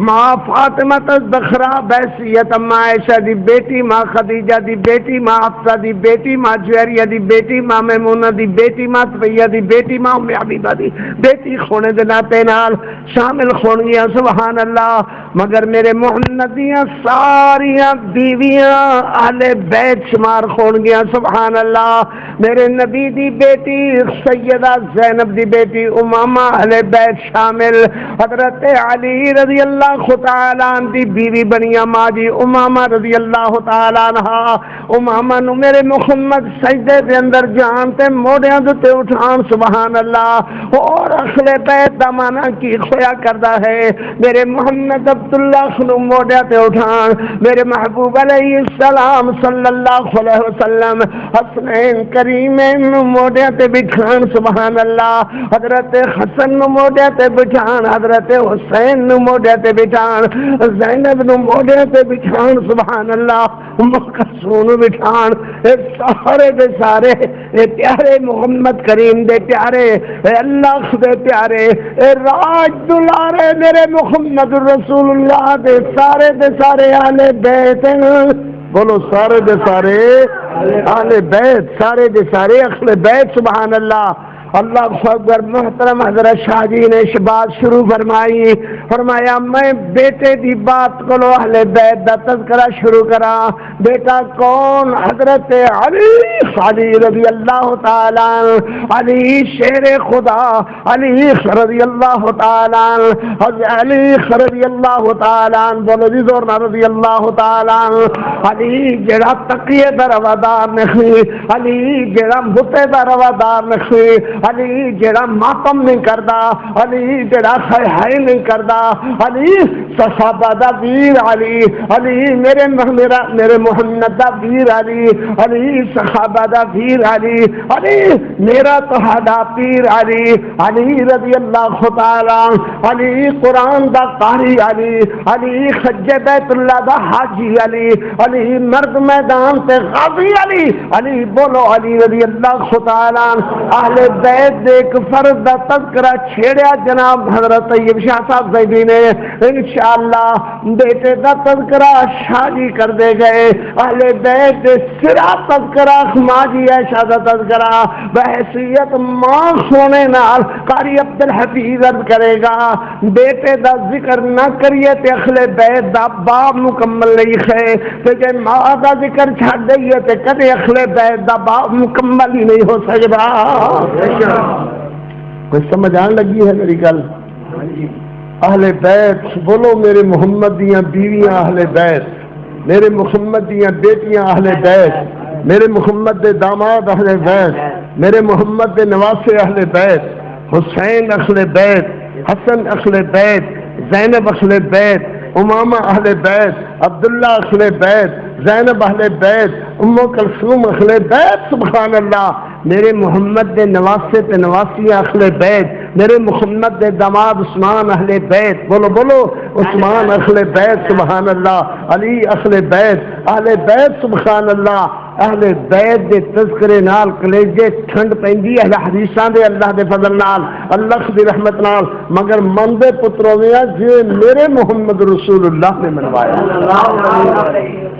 A: ماں فاطمہ الزہرا بیسیت ماں عائشہ دی بیٹی، ماں خدیجہ دی بیٹی، ماں حفصہ دی بیٹی، ماں جویریہ دی بیٹی، ماں میمونہ دی بیٹی، ماں صفیہ دی بیٹی، ماں ام حبیبہ دی بیٹی ہونے دے ناتے نال شامل ہون گیا. سبحان اللہ. مگر میرے محمد دیاں ساریاں بیویاں اہل بیت شمار ہون گیا. سبحان اللہ. میرے نبی دی بیٹی سیدہ زینب دی بیٹی امامہ اہل بیت شامل، حضرت علی رضی اللہ تعالیٰ عنہ دی بیوی بنیا ماں جی امامہ رضی اللہ تعالیٰ عنہ، امامہ نو میرے محمد سجدے دے اندر جان تے موڑیاں دے اٹھان سبحان اللہ۔ اور اہل بیت دا معنی کی ہویا کردا ہے، میرے محمد عبداللہ نو موڑیاں تے اٹھان، میرے محبوب علیہ السلام صلی اللہ علیہ وسلم حسنین کریمین نو موڑیاں تے بٹھان سبحان اللہ، حضرت حسن نو موڑیاں تے بٹھان، حضرت حسین نو موڑیاں تے بٹھان، زینب نو موڑیاں تے بٹھان سبحان اللہ، کلثوم نو بٹھان، سارے دے سارے اے پیارے محمد کریم دے پیارے، اے اللہ دے پیارے، اے راج دلارے میرے محمد رسول اللہ دے سارے اہل بیت، بولو سارے دے سارے اہل بیت، سارے دے سارے اہل بیت سبحان اللہ۔ اللہ اکبر۔ محترم حضرت شاہ جی نے بات شروع فرمائی، فرمایا میں بیٹے دی بات کو اہل بیت دا تذکرہ شروع کرا۔ بیٹا کون؟ حضرت علی رضی اللہ تعالیٰ، علی شیر خدا، علی رضی اللہ تعالیٰ، حضرت علی رضی اللہ تعالیٰ، بولو جی زور نہ، رضی اللہ تعالیٰ، علی جڑا تقیہ دا روادار نہیں، علی جڑا بتے دا روادار نہیں، علی جڑا ماتم نہیں کردا، علی جڑا خیائی نہیں کردا، علی صحابہ دا ویر علی، علی میرے محمد دا ویر علی، علی صحابہ دا ویر علی، علی میرا تہاڈا پیر علی، علی رضی اللہ تعالی، علی قرآن دا قاری علی، علی حج بیت اللہ دا حاجی علی، علی مرد میدان تے غازی علی، علی بولو علی رضی اللہ تعالی۔ اہل بیت ایک فرد دا تذکرہ چھیڑیا جناب حضرت طیب شاہ صاحب زیدی نے، انشاءاللہ بیٹے دا تذکرہ شاہ جی کر دے گئے، اہل بیت سرا تذکرہ ماں جی عائشہ دا تذکرہ بحیثیت ماں سونے نال قاری عبدالحفیظ عرض کرے گا، بیٹے دا ذکر نہ کریے تے اہل بیت دا باب مکمل نہیں ہے، تے جے ماں دا ذکر چھڑ دئیے تے کدے اہل بیت دا باب مکمل ہی نہیں ہو سکتا۔ کوئی سمجھ آن لگی ہے میری گل؟ اہل بیت بولو، میرے محمد دیاں بیویاں اہل بیت، میرے محمد دیاں بیٹیاں اہل بیت، میرے محمد دے داماد اہل بیت، میرے محمد دے نواسے اہل بیت، حسین اہل بیت، حسن اہل بیت، زینب اہل بیت، امامہ اہل بیت، عبداللہ اہل بیت، زینب اہل بیت، ام کلثوم اہل بیت سبحان اللہ، میرے محمد دے نواسے تے نواسیاں اہل بیت، میرے محمد دے داماد عثمان اہل بیت، بولو بولو عثمان اہل بیت سبحان اللہ، علی اہل بیت سبحان اللہ۔ اہل بیت دے تذکرے نال کلیجے ٹھنڈ پیندی ہے، حدیثاں دے اللہ دے فضل نال، اللہ دی رحمت نال، مگر من دے پتروں میں جی میرے محمد رسول اللہ نے منوایا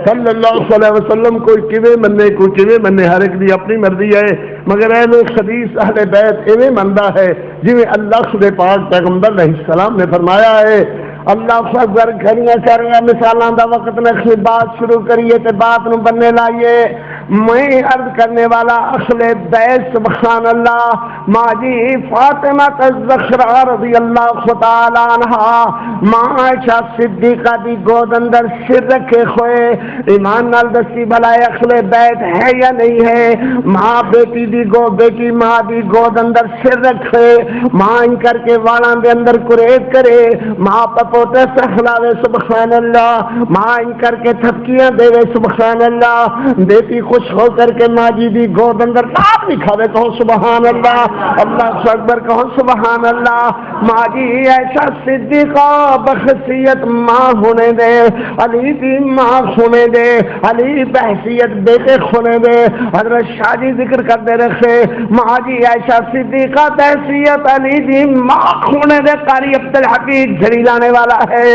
A: صلی اللہ علیہ وسلم، کوئی کیویں منے کوئی کیویں منے، ہر ایک دی اپنی مرضی ہے، مگر اہل حدیث اہل بیت ایویں مندا ہے جویں اللہ دے پاک پیغمبر علیہ السلام نے فرمایا ہے۔ اللہ اکبر۔ گھڑیاں مثالاں دا وقت نے بات شروع کریے تے بات نو بننے لائیے۔ میں عرض کرنے والا اہل بیت سبحان اللہ، ماں جی فاطمہ الزہرا رضی اللہ تعالی عنہا، ماں عائشہ صدیقہ دی گود اندر سر رکھے ہوئے، ایمان نال دسی بھلا اہل بیت ہے یا نہیں ہے؟ ماں بیٹی دی بیٹی ماں دی گود اندر سر رکھے، ماں ان کر کے والاں دے اندر کریز کرے، ماں پپوتے سہلاوے سبحان اللہ، ماں ان کر کے تھپکیاں دے سبحان اللہ، بیٹی خوش ہو کر کے ماں جی دی گود اندر نام لکھاوے، کہو سبحان اللہ، اللہ اکبر کہو سبحان اللہ۔ ماں جی عائشہ صدیقہ بحیثیت ماں ہونے دے، علی دی ماں ہونے دے، علی بحیثیت بیٹے ہونے دے، حضرت شاہ جی ذکر کرتے رکھے، ماں جی عائشہ صدیقہ بحیثیت علی دی ماں ہونے دے، قاری عبدالحفیظ جھڑی لانے والا ہے۔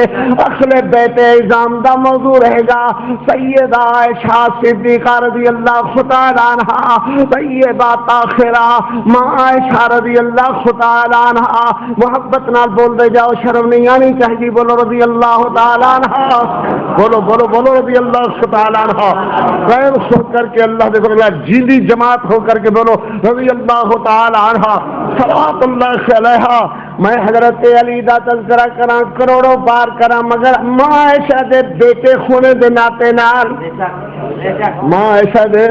A: اہل بیت اعظام دا موضوع رہے گا سیدہ عائشہ صدیقہ رضی اللہ تعالی عنہ طیبہ طاہرہ ماں عائشہ رضی اللہ تعالی عنہ محبت نال بول دے جاؤ شرم نہیں آنی چاہیے بولو رضی اللہ تعالی عنہ بولو بولو بولو رضی اللہ تعالی عنہ غیر سو کر کے اللہ دے اللہ جیندی جماعت ہو کر کے بولو رضی اللہ تعالی عنہ صلوات اللہ علیہا میں حضرت علی دا تذکرہ کراں کروڑوں بار کراں مگر ماں عائشہ دے بیٹے ہونے دے ناطے نال ماں عائشہ دے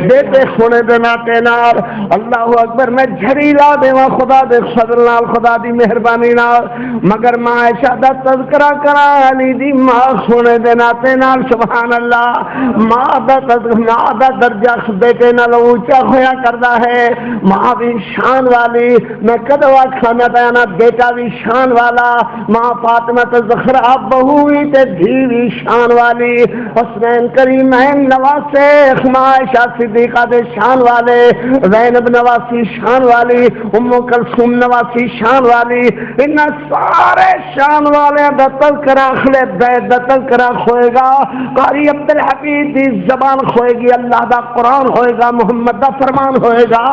A: بیٹے ہونے دے ناطے نال اللہ اکبر میں جھڑی لا دیواں خدا دے فضل نال خدا دی مہربانی نال مگر ماں عائشہ دا تذکرہ کراں علی دی ماں ہونے دے ناطے نال سبحان اللہ ماں دا درجہ بیٹے نال اونچا ہویا کردا ہے ماں بھی شان والی میں کدو کھانا نا بیٹا بھی شان والا ماں فاطمہ زہرا بہو تے دھی بھی شان والی حسنین کریمین نواسے ماں عائشہ صدیقہ دے شان والے زینب نواسی شان والی ام کلثوم نواسی شان والی ان سارے شان والے دا تذکرہ اہل بیت دا تذکرہ ہوئے گا قاری عبد الحمید دی زبان ہوئے گی اللہ دا قرآن ہوئے گا محمد دا فرمان ہوئے گا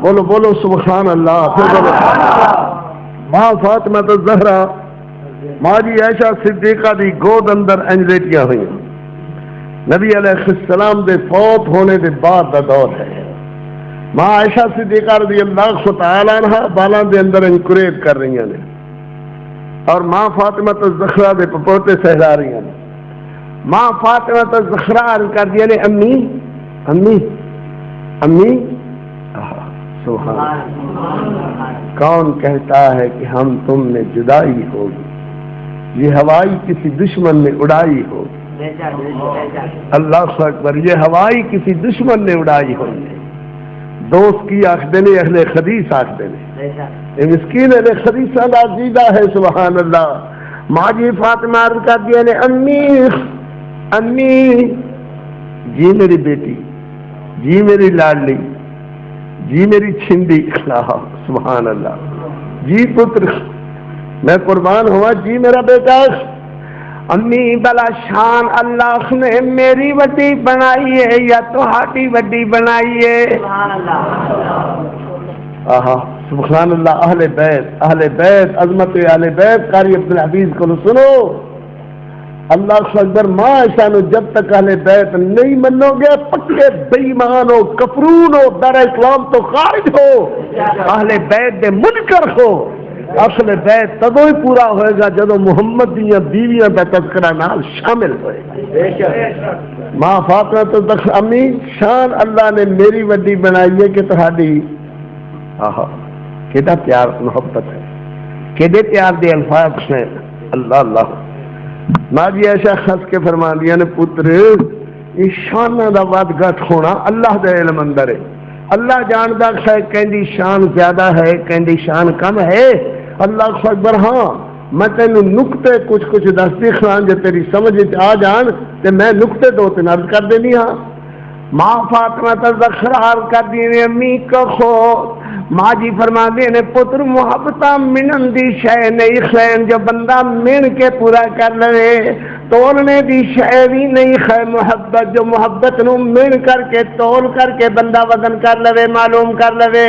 A: بولو بولو سبحان اللہ پھر بولو ماں فاطمہ الزہرا ماں جی عائشہ صدیقہ دی گود اندر انجلیٹیاں ہوئی نبی علیہ السلام دے فوت ہونے دے بعد دا دور ہے ماں عائشہ صدیقہ رضی اللہ تعالی عنہ بالاں دے اندر انکریب کر رہی ہیں اور ماں فاطمہ الزہرا دے پپوتے سہلا رہی ہیں ماں فاطمہ الزہرا کر دیا نے امی امی امی سبحان کون کہتا ہے کہ ہم تم نے جدائی ہوگی یہ ہوائی کسی دشمن نے اڑائی ہوگی اللہ اکبر یہ ہوائی کسی دشمن نے اڑائی ہوگی دوست کی آخدے نے اہل خدیث آخدے نے یہ مسکین اہل خدیث عزیزہ ہے سبحان اللہ ماں جی فاطمہ عرض کر دیا نے امی امی جی میری بیٹی جی میری لاڈلی جی میری چھندی سبحان اللہ جی پتر میں قربان ہوا جی میرا بیٹا امی بلا شان اللہ نے میری وڈی بنائی ہے یا تہاڈی وڈی بنائی ہے سبحان اللہ اہل بیت عظمت اہل بیت قاری عبد الحمید کو سنو اللہ اکبر ماں عائشہ نو جب تک اہل بیت نہیں منو گے پکے بے ایمان ہو کفرون ہو دار اسلام تو خارج ہو اہل بیت دے منکر ہو اصل بیت تدو ہی پورا ہوئے گا جدو محمد دیاں بیویاں دا تذکرہ نال شامل ہوئے گا ماں فاطمہ تو امی شان اللہ نے میری وڈی بنائی ہے کہ تہاڈی کیڑا پیار محبت ہے کیڑے پیار دے الفاظ ہیں اللہ اللہ ماں جی ایسا خس کے فرما دیا نے پتر یہ شانہ دا واد گھٹ ہونا اللہ دے علم اندر ہے اللہ جاندا ہے کہندی شان زیادہ ہے کہندی شان کم ہے اللہ اکبر ہاں میں تینوں نقطے کچھ دس دکھاں جو تیری سمجھ آ جان تے میں نقطے دو تین عرض کر دینی ہاں ماں فاطمہ الزہرا کر دی امی کہو ماں جی فرما دے نے پتر محبتہ منن دی شے نہیں خین جو بندہ من کے پورا کر لے تولنے دی شے بھی نہیں خیر محبت جو محبت نو من کر کے تول کر کے بندہ وزن کر لے معلوم کر لے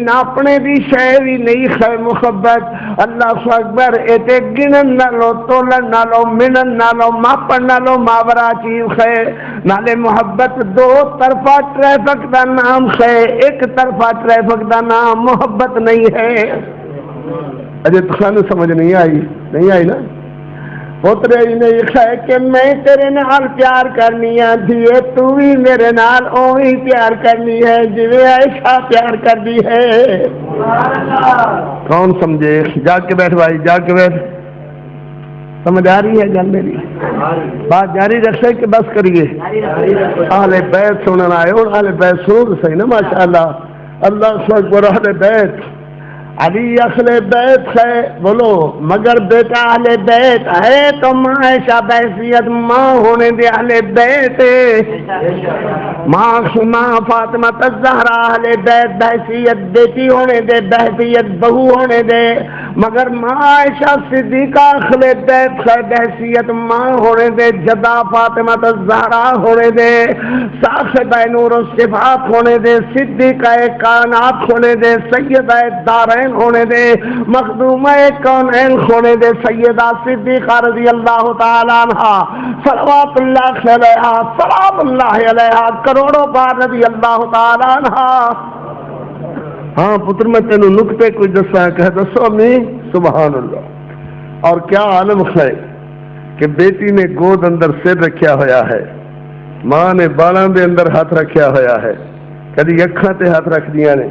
A: اپنے دی شے بھی نہیں خیر محبت اللہ اکبر اتے گنن نہ لو تولن نہ لو منن نہ لو ماپن نہ لو ماورا چیز خیر نالے محبت دو طرفہ ٹریفک دا نام ہے ایک طرفہ ٹریفک دا نام محبت نہیں ہے اجے تسانو سمجھ نہیں آئی نا پوترے نے یہ ہے کہ میں تیرے نال پیار کرنی ہے دھیے تو بھی میرے نال اوہی پیار کرنی ہے جویں عائشہ پیار کرنی ہے کون سمجھے جا کے بیٹھ بھائی جا کے بیٹھ سمجھ آ رہی ہے گل میری بات جاری رکھے کہ بس کریے اہل بیت سنن آئے اور اہل بیت سنو تو صحیح نا ماشاءاللہ اللہ اکبر اہل بیت علی اہل بیت ہے، بولو مگر بیٹا اہل بیت ہے تو ماں عائشہ بحیثیت ماں ہونے دے اہل بیت، ماں فاطمہ الزہرا اہل بیت بحیثیت بیٹی ہونے دے، بحیثیت بہو ہونے دے، مگر ماں عائشہ صدیقہ اہل بیت ہے بحیثیت ماں ہونے دے، جدا فاطمہ الزہرا ہونے دے، صاحبہ نور الصفات ہونے دے، صدیقہ کائنات ہونے دے، سیدہ دارین ہونے دے، مخدومہ کونین ہونے دے، سیدہ صدیقہ رضی اللہ تعالیٰ عنہ صلوات اللہ علیہا سلام اللہ علیہا کروڑوں بار رضی اللہ تعالیٰ عنہ۔ ہاں پتر میں تینوں نکتے کچھ دسا کہ دسو امی سبحان اللہ۔ اور کیا عالم ہے کہ بیٹی نے گود اندر سر رکھیا ہویا ہے، ماں نے بالاں دے اندر ہاتھ رکھیا ہویا ہے، کدی اکھاں تے ہاتھ رکھ دیاں نے،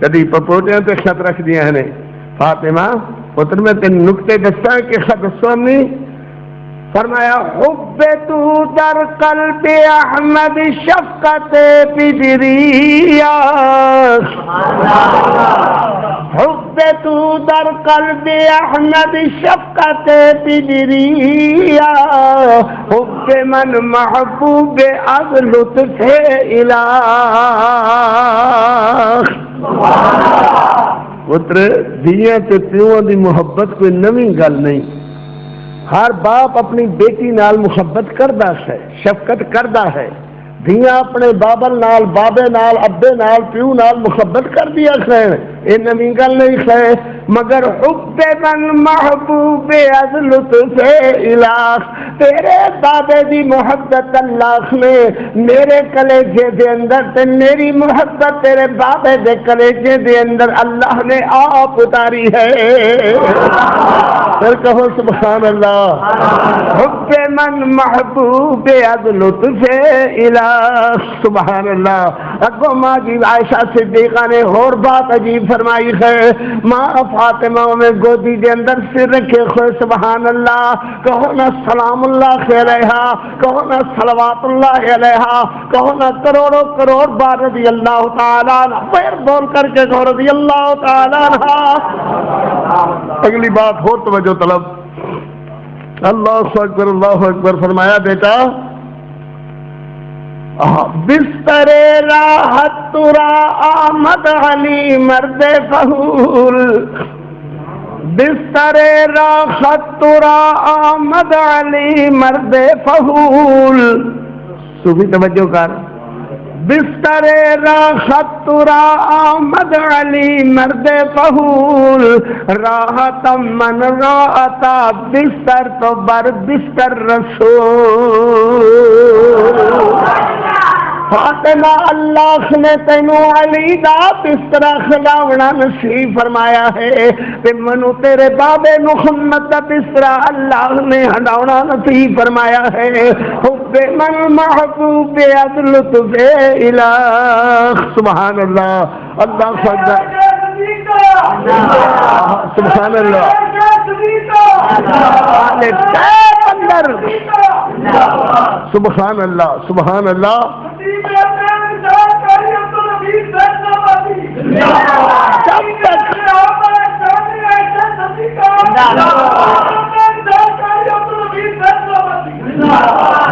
A: کدی پپوٹیاں تے خط رکھ دیاں نے۔ فاطمہ پتر میں تین نکتے دستا کہ خط سونی فرمایا حب تو در قلب احمد شفقت پدریا، حب تو در قلب احمد شفقت پدریا، حب من محبوب از لطف الہ۔ پتر دھیاں تے پیواں دی محبت کوئی نویں گل نہیں، ہر باپ اپنی بیٹی نال محبت کردا ہے، شفقت کردا ہے، دھیاں اپنے بابل نال، بابے نال، ابے نال، پیو نال محبت کر دیا خیر، یہ نویں گل نہیں خیر، مگر حب من محبوب از لطف الہ، تیرے بابے دی محبت اللہ نے میرے کلیجے دے اندر تے میری محبت تیرے بابے دے کلیجے دے اندر اللہ نے آپ اتاری ہے۔ پھر کہو سبحان اللہ۔ حب من محبوب از لطف الہ، سبحان اللہ۔ اگو ماں جی عائشہ صدیقہ نے اور بات عجیب فرمائی ہے، ماں فاطمہ میں گودی دے اندر سر رکھے ہوئے، سبحان اللہ، کہو نا سلام اللہ علیہا، کہو نا صلوات اللہ علیہا، کہو نا کروڑوں کروڑ بار رضی اللہ تعالیٰ عنہ، پھر بول کر کے کہو رضی اللہ تعالیٰ عنہ۔ اگلی بات ہو توجہ طلب، اللہ اکبر اللہ اکبر۔ فرمایا بیٹا بستر راحت ترا آمد علی مرد فہول، بستر راحت ترا آمد علی مرد فہول، صوفی توجہ کر، بستر راحت ترا آمد علی مرد فہول، راحت من راحتا بستر تو بر بستر رسول۔ فاطمہ اللہ نے تینوں علی دا بسترا کھلاونا نصیب فرمایا ہے، تے منو تیرے بابے محمد دا بسترا اللہ نے ہنڈاونا نصیب فرمایا ہے۔ حب من محبوب از لطف الہ، سبحان اللہ، اللہ اکبر، سبحان اللہ۔ سبحان اللہ سبحان اللہ۔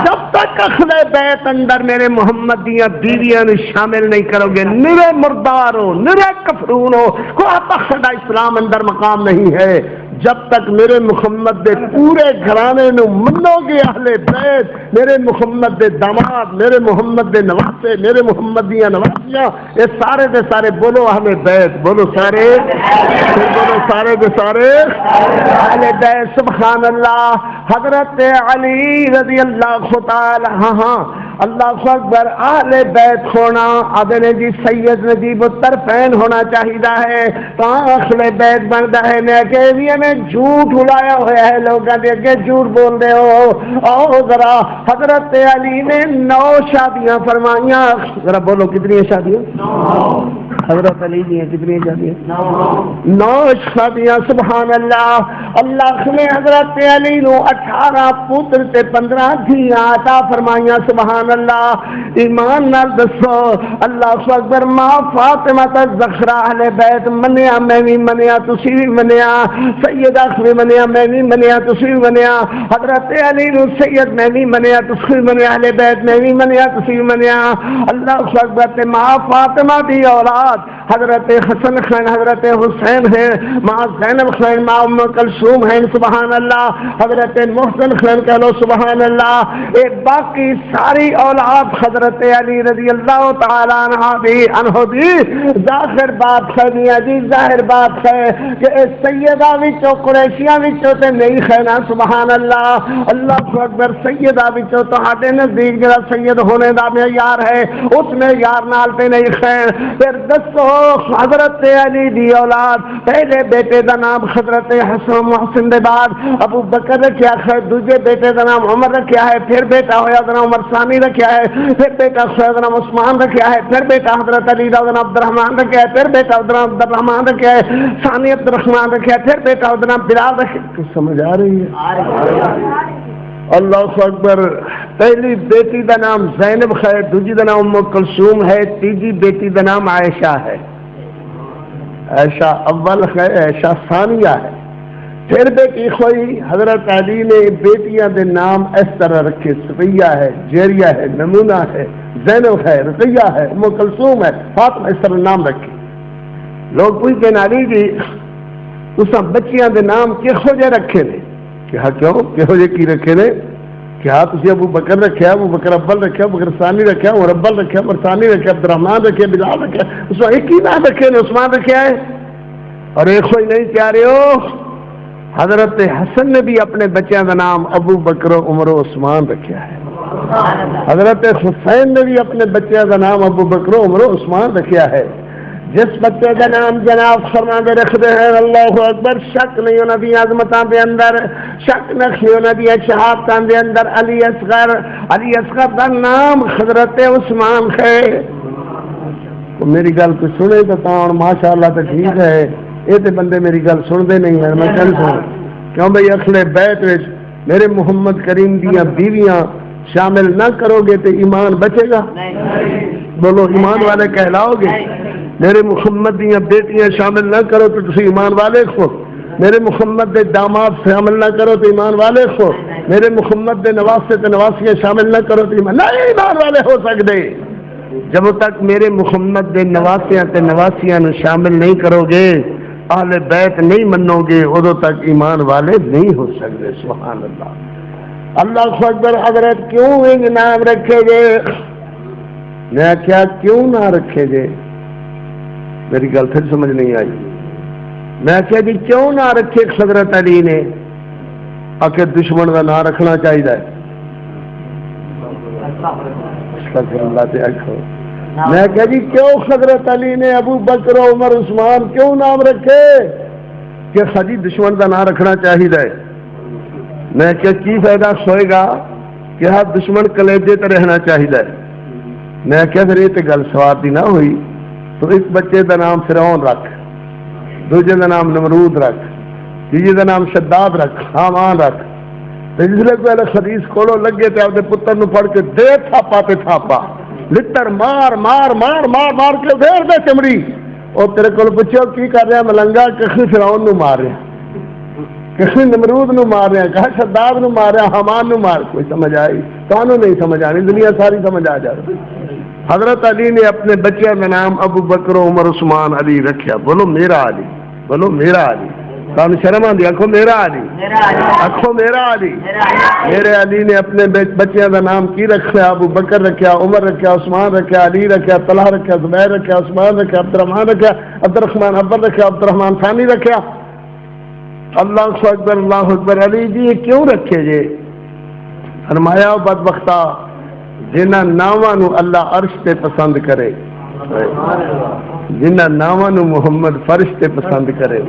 A: جب تک اہل بیت اندر میرے محمد دیاں بیویاں شامل نہیں کرو گے، نرے مردار ہو، نرے کفرون ہو، کوئی بخشدہ اسلام اندر مقام نہیں ہے۔ جب تک میرے محمد دے پورے گھرانے نو منو گے اہل بیت، میرے محمد دے داماد، میرے محمد دے نواسے، میرے محمد دیاں نواسیاں، یہ سارے دے سارے بولو اہل بیت، بولو سارے، پھر بولو سارے دے سارے اہل بیت، سبحان اللہ۔ حضرت علی رضی اللہ تعالی ہاں اللہ اکبر، اہل بیت ہونا آدھے جی سید نجیب الطرفین ہونا چاہیے ہے، تو اہل بیت بنتا ہے۔ میں کہ نے جھوٹ اڑایا ہوا ہے، لوگوں کے اگے جھوٹ بول رہے ہو۔ اور ذرا حضرت علی نے 9 شادیاں فرمائیاں، ذرا بولو کتنی شادیاں؟ حضرت علی دی کتنی شادیاں؟ 9 شادیاں. سبحان اللہ. اللہ نے حضرت علی نو 18 پتر تے 15 دھیاں عطا فرمائیاں. سبحان اللہ. ایمان نال دسو اللہ اکبر. ماں فاطمہ الزہرا اہل بیت منیا میں بھی منیا تسی بھی منیا, سیدہ بھی منیا میں بھی منیا تسی بھی منیا, حضرت علی نو سید میں بھی منیا تسی بھی منیا, اہل بیت میں بھی منیا تسی بھی منیا. اللہ اکبر. ماں فاطمہ دی اولاد حضرت حسن خان حضرت حسین ہیں, ماں زینب خان ماں ام کلثوم ہیں. سبحان اللہ. حضرت محسن خان کہہ لو سبحان اللہ. اے باقی ساری اولاد حضرت علی رضی اللہ تعالیٰ عنہ بھی ظاہر بات ہے میاں جی, ظاہر بات ہے کہ اے سیدہ وچوں قریشیاں وچوں تے نہیں ہے نا. سبحان اللہ. اللہ اکبر. سیدہ وچوں تہاڈے نزدیک جڑا سید ہونے دا معیار ہے اس معیار نال تے نہیں ہے. پھر دسو حضرت علی دی اولاد پہلے بیٹے دا نام حضرت حسن محسن دے بعد ابو بکر رکھیا ہے, دوسرے بیٹے دا نام عمر رکھیا ہے, پھر بیٹا ہویا دا نام عمر ثانی رکھیا ہے, پھر بیٹا ہویا دا نام عثمان رکھیا ہے, پھر بیٹا حضرت علی دا نام عبد الرحمن رکھیا ہے, پھر بیٹا عبد الرحمن رکھیا ہے, ثانی عبد الرحمن رکھیا ہے, پھر بیٹا دا نام بلال رکھیا ہے. سمجھ آ رہی ہے؟ اللہ اکبر. پہلی بیٹی دا نام زینب ہے, دوسری دا نام ام کلثوم ہے, تیسری بیٹی دا نام عائشہ ہے. عائشہ اول ہے, عائشہ ثانیہ ہے. پھر بیٹی ہوئی حضرت علی نے بیٹیاں دے نام اس طرح رکھے, صفیہ ہے, جیریہ ہے, نمونہ ہے, زینب ہے, رقیہ ہے, ام کلثوم ہے, فاطمہ, اس طرح نام رکھے. لوگ پوچھتے ہیں علی جی تساں بچیاں دے نام کہو جے رکھے نے؟ کہا کیوں کہو جے کی رکھے نے؟ کیا تسی ابو بکر رکھیا, ابو بکر اول رکھیا, ابو بکر ثانی رکھیا, عمر اول رکھیا, عمر ثانی رکھیا, عبد الرحمن رکھیا, بلال رکھیا, اس میں ایک ہی نام رکھے نے, عثمان رکھیا ہے. اور ایک کوئی نہیں پیارے ہو, حضرت حسن نے بھی اپنے بچیاں کا نام ابو بکر عمر و عثمان رکھیا ہے. حضرت حسین نے بھی اپنے بچیاں کا نام ابو بکر عمر و عثمان رکھیا ہے. جس بچے کا نام جناب فرماندے رکھتے ہیں اللہ اکبر, شک نہیں انہاں دی عظمتاں دے اندر, شک نہیں انہاں دی شہادتاں دے اندر. علی اصغر, علی اصغر دا نام حضرت عثمان ہے. تو میری گل کو سنے تو تاں ماشاءاللہ تو ٹھیک ہے, یہ تو بندے میری گل سنتے نہیں ہیں. میں کل سن کیوں بھائی اصل بیت وچ میرے محمد کریم دیاں بیویاں شامل نہ کرو گے تو ایمان بچے گا؟ بولو ایمان والے کہلاؤ گے. میرے محمد دیاں بیٹیاں شامل نہ کرو تو تسی ایمان والے ہو. میرے محمد دے داماد شامل نہ کرو تو ایمان والے ہو. میرے محمد دے نواسے تے نواسیاں شامل نہ کرو تو ایمان والے ہو سکتے. جب تک میرے محمد دے نواسیاں تے نواسیاں نو شامل نہیں کرو گے, اہل بیت نہیں منو گے, ادو تک ایمان والے نہیں ہو سکتے. سبحان اللہ. اللہ اکبر. حضرت کیوں ان نام رکھے گئے؟ میں کیا کیوں نہ رکھے گئے؟ میری گل پھر سمجھ نہیں آئی. میں کیا جی کیوں نہ رکھے حضرت علی نے؟ آخر دشمن کا نام رکھنا چاہیے. اللہ سے آخو. میں کہا جی کیوں حضرت علی نے ابو بکر عمر عثمان کیوں نام رکھے؟ کہ خجی دشمن کا نام رکھنا چاہیے. میں کیا کی فائدہ ہوئے گا کہ ہر دشمن کلیجے تے رہنا چاہیے. میں کیا پھر یہ تو گل سواد دی نہ ہوئی. تو اس بچے کا نام فرعون رکھ, دوجے کا نام نمرود رکھ, تیجے کا نام شداد رکھ, حامان رکھ. جس پہلے حدیث کھولو لگے تے اپنے پتر نو پڑھ کے دے تھاپا تے تھاپا, لتر مار مار مار مار مار کے دیر دے چمڑی. اور تیرے کو پوچھو کی کر رہا ملنگا؟ کسی فرعون نو مار رہا, کسی نمرود نو مار رہا, کہا شداد نو مار رہا, حامان نو مار. کوئی سمجھ آئی؟ کانوں نہیں سمجھ آنی, دنیا ساری سمجھ آ جائے. حضرت علی نے اپنے بچے کا نام ابو بکر عمر عثمان علی رکھیا. بولو میرا علی, بولو میرا علی. کان شرم آندی, آنکھو میرا علی, آنکھو میرا علی. میرے علی نے اپنے بچیاں کا نام کی رکھا؟ ابو بکر رکھا, عمر رکھا, عثمان رکھا, علی رکھا, طلحہ رکھا, زبیر رکھا, عثمان رکھا, عبد الرحمن رکھا, عبد الرحمن اول رکھا, عبد الرحمن ثانی رکھا. اللہ اکبر اللہ اکبر. علی جی یہ کیوں رکھے جے؟ فرمایا بدبختہ جنہ ناموں اللہ عرش تے پسند کرے, جنہ ناموں محمد فرش تے پسند کرے,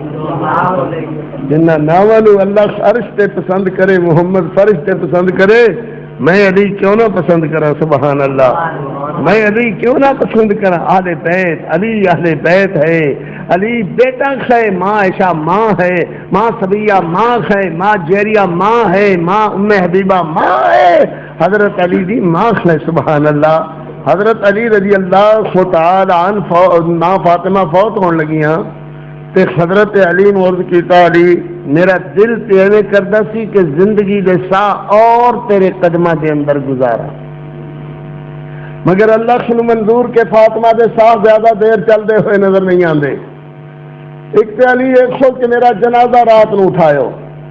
A: جنہ ناموں اللہ عرش تے پسند کرے, محمد فرش تے پسند کرے, میں علی کیوں نہ پسند کرا، سبحان اللہ، میں علی کیوں نہ پسند کرا۔ اہل بیت، علی اہل بیت ہے، علی بیٹا ہے، ماں عائشہ ماں ہے، ماں صبیہ ماں ہے، ماں جیریہ ماں ہے، ماں ام حبیبہ ماں ہے، حضرت علی دی ماں ہے، سبحان اللہ۔ حضرت علی رضی اللہ تعالی عنہ ماں فاطمہ فوت ہون لگیاں تے حضرت علی نے عرض کیتا، علی میرا دل تے ایویں کردا سی کہ زندگی دے ساہ اور تیرے قدماں دے اندر گزارا، مگر اللہ سنو منظور کے فاطمہ دے ساہ زیادہ دیر چلدے ہوئے نظر نہیں آندے۔ ایک تے علی ایک سو کہ میرا جنازہ رات نو اٹھایو،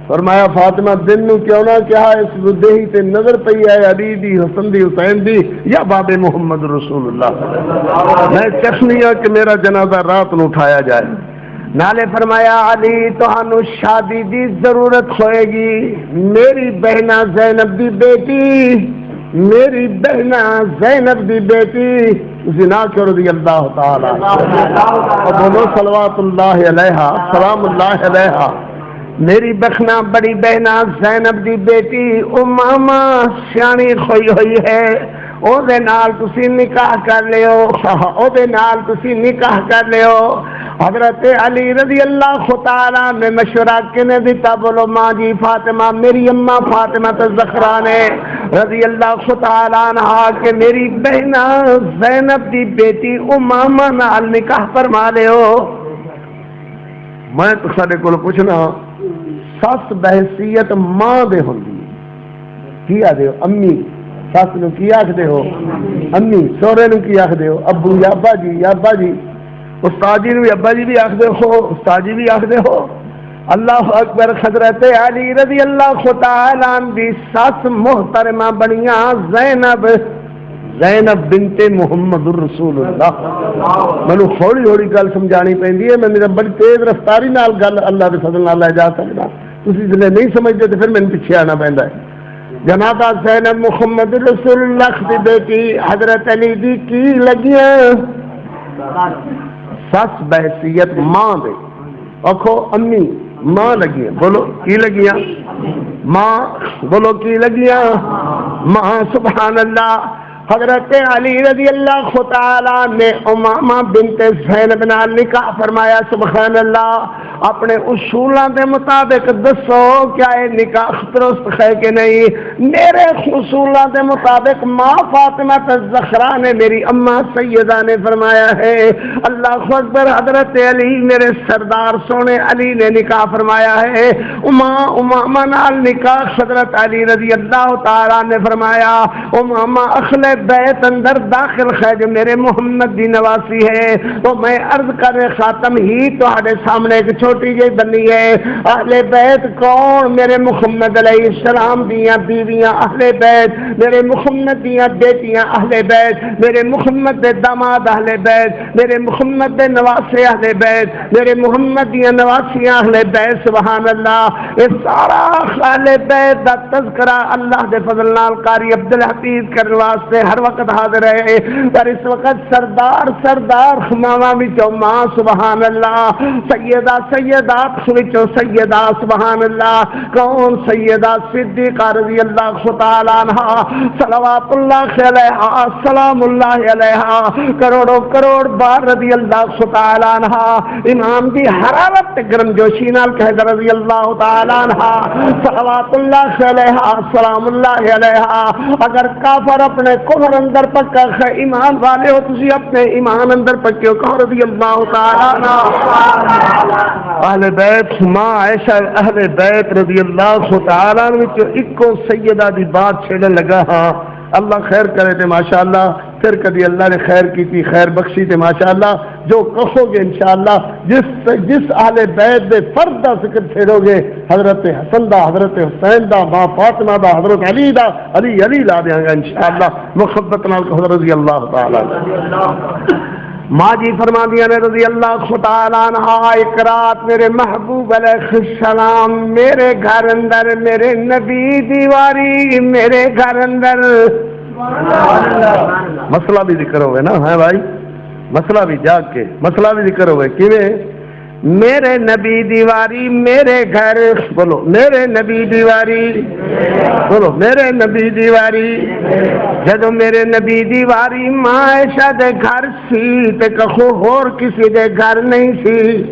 A: فرمایا فاطمہ دن نو کیوں نہ کہا اس دیہی تے نظر پئی ہے علی دی، حسن دی، حسین دی یا باب محمد رسول اللہ، میں چشنی ہاں کہ میرا جنازہ رات نو اٹھایا جائے۔ نالے فرمایا علی تہانوں شادی دی ضرورت ہوئے گی، میری بہنا زینب دی بیٹی، میری بہنا زینب دی بیٹی زنا کر رضی اللہ تعالی، بولو صلوات اللہ علیہا، سلام اللہ علیہا، میری بخنا بڑی بہنا زینب دی بیٹی امامہ سیانی کھوئی ہوئی ہے، او دے نال تسی نکاح کر لیو، او دے نال تسی نکاح کر لیو۔ حضرت علی رضی اللہ تعالیٰ نے مشورہ کنے دیتا، بولو ماں جی فاطمہ، میری اماں فاطمہ الزہرا نے رضی اللہ تعالیٰ عنہ کہ میری بہنا زینب دی بیٹی امامہ نال نکاح فرما لیو۔ میں تو سارے کو پوچھنا، سس بحثیت ماں دے ہوندی کی آدھے ہو؟ امی، سس نو کی آکھدے ہو؟ امی، سورے نو کی آکھدے ہو؟ ابو یا ابا جی یا ابا جی، استاد جی نو بھی ابا جی بھی آکھدے ہو، استاد جی بھی آکھدے ہو۔ اللہ اکبر۔ حضرت علی رضی اللہ تعالیٰ عنہ دی سس محترمہ بنیاں زینب، زینب بنت محمد الرسول اللہ۔ میں ہولی ہولی گل سمجھانی پیندی ہے، میں میرا بڑی تیز رفتاری نال گل اللہ دے فضل نال لے جا سکدا، تسی اس لیے نہیں سمجھتے تو پھر میں پیچھے آنا پیندا ہے۔ جناب زینب محمد رسول اللہ دی بیٹی حضرت علی دی کی لگیاں سس بحثیت ماں دے، آکھو امی ماں لگیاں، بولو کی لگیاں؟ ماں، بولو کی لگیاں؟ ماں، سبحان اللہ۔ حضرت علی رضی اللہ تعالیٰ نے امامہ بنت زینب نال نکاح فرمایا، سبحان اللہ۔ اپنے اصولوں کے مطابق دسو کیا یہ نکاح درست ہے کہ نہیں؟ میرے اصولوں کے مطابق ماں فاطمہ الزہرا نے، میری اماں سیدہ نے فرمایا ہے، اللہ اکبر، حضرت علی میرے سردار سونے علی نے نکاح فرمایا ہے، امامہ نال نکاح حضرت علی رضی اللہ تعالیٰ نے فرمایا۔ امامہ اخل بیت اندر داخل ہے جو میرے محمد دی نواسی ہے، تو میں عرض کر خاتم ہی تہاڈے سامنے ایک چھوٹی جی بنی ہے۔ اہل بیت کون؟ میرے محمد علیہ السلام دیاں بیویاں اہل بیت، میرے محمد دیاں بیٹیاں اہل بیت، میرے محمد دے داماد اہل بیت، میرے محمد دے نواسے اہل بیت، میرے محمد دیاں نواسیاں اہل بیت، سبحان اللہ۔ یہ سارا اہل بیت دا تذکرہ اللہ دے فضل نال قاری عبدالحفیظ کرنے واسطے ہر وقت حاضر ہے، پر اس وقت سردار ماما وچوں ماں، سبحان اللہ، سیدات وچوں سیدہ، سبحان اللہ، کون؟ سیدہ صدیقہ رضی اللہ تعالی عنہا، صلوات اللہ علیہا، سلام اللہ علیہا، کروڑوں کروڑ بار رضی اللہ تعالی عنہا، امام دی حرارت گرم جوشی نال کہہ رضی اللہ تعالی عنہا، صلوات اللہ علیہا، سلام اللہ علیہا۔ اگر کافر اپنے کفر اندر پکا ہے، ایمان والے ہو تسی اپنے ایمان اندر پکے ہو، کہو رضی اللہ تعالی عنہ۔ اہل بیت ماں عائشہ اہل بیت رضی اللہ تعالی عنہ وچ اکو سیدہ دی بات چھڑن لگا، ہاں اللہ خیر کرے تے ماشاءاللہ، پھر کبھی اللہ نے خیر کی تھی، خیر بخشی تے ماشاءاللہ، جو کہو گے انشاءاللہ، جس اہل بیت دے فرد دا ذکر چھیڑو گے، حضرت حسن دا، حضرت حسین دا، ماں فاطمہ دا، حضرت علی دا، علی لا دیاں گا انشاءاللہ، محبت نال کہو رضی اللہ تعالی۔ ماں جی فرما دیا نے رضی اللہ تعالیٰ عنہ، ایک رات میرے محبوب علیہ السلام میرے گھر اندر، میرے نبی دیواری میرے گھر اندر، مسئلہ بھی ذکر ہوئے نا، ہے بھائی، مسئلہ بھی جاگ کے مسئلہ بھی ذکر ہوئے، کیویں میرے نبی دیواری میرے گھر، بولو میرے نبی دیواری، بولو میرے نبی دیواری، جدو میرے نبی دیواری ماں عائشہ دے گھر سی تے کخو ہور کسی دے گھر نہیں سی۔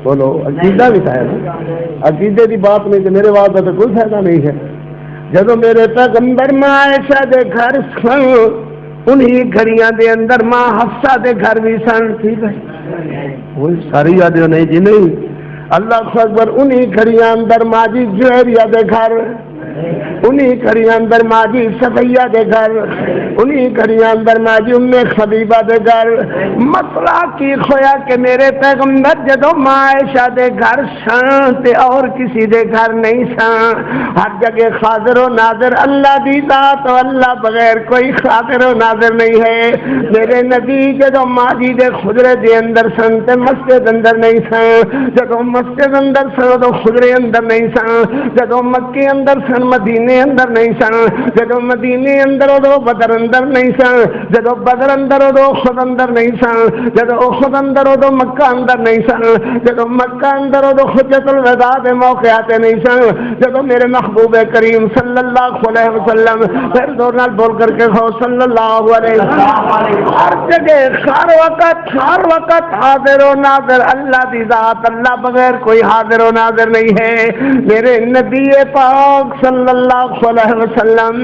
A: بولو عقیدہ بھی ہے نا، عقیدے دی بات نہیں تو میرے واسطے تو کوئی فائدہ نہیں ہے۔ جدو میرے پیغمبر ماں عائشہ دے گھر سن، انہی گھڑیاں دے اندر ماں حفصہ دے گھر بھی سن، ٹھیک ہے وہی ساری یادیں نہیں جی نہیں، اللہ اکبر، انہی گھڑیاں اندر ماں جی جوہریہ دے گھر، انہی گھڑیاں اندر ماں جی صفیہ دے گھر، انہی گھڑیاں اندر ماں جی ام حبیبہ دے گھر۔ مسئلہ کی ہویا کہ میرے پیغمبر جدو ماں عائشہ دے گھر سن تے اور کسی دے گھر نہیں سن، ہر جگہ حاضر و ناظر اللہ دی ذات، اللہ بغیر کوئی حاضر و ناظر نہیں ہے۔ میرے نبی جدو ماں جی دے خجرے دے اندر سن تے مسجد اندر نہیں سن، جدو مسجد اندر سن تو خجرے اندر نہیں سن، جدو مکے اندر سن مدینے اندر نہیں سن، جدو مدینے اندر ادو بدر اندر نہیں سن، جدو بدر اندر ادو احد اندر نہیں سن، جدو احد اندر ادو مکہ اندر نہیں سن، جدو مکہ اندر ادو حجۃ الوداع دے موقع تے نہیں سن، جدو میرے محبوب کریم صلی اللہ علیہ وسلم، پھر دور نال بول کر کے کہو صلی اللہ علیہ وسلم، ہر جگہ ہر وقت حاضر و ناظر اللہ دی ذات، اللہ بغیر کوئی حاضر و ناظر نہیں ہے۔ میرے نبی پاک صلی اللہ علیہ وسلم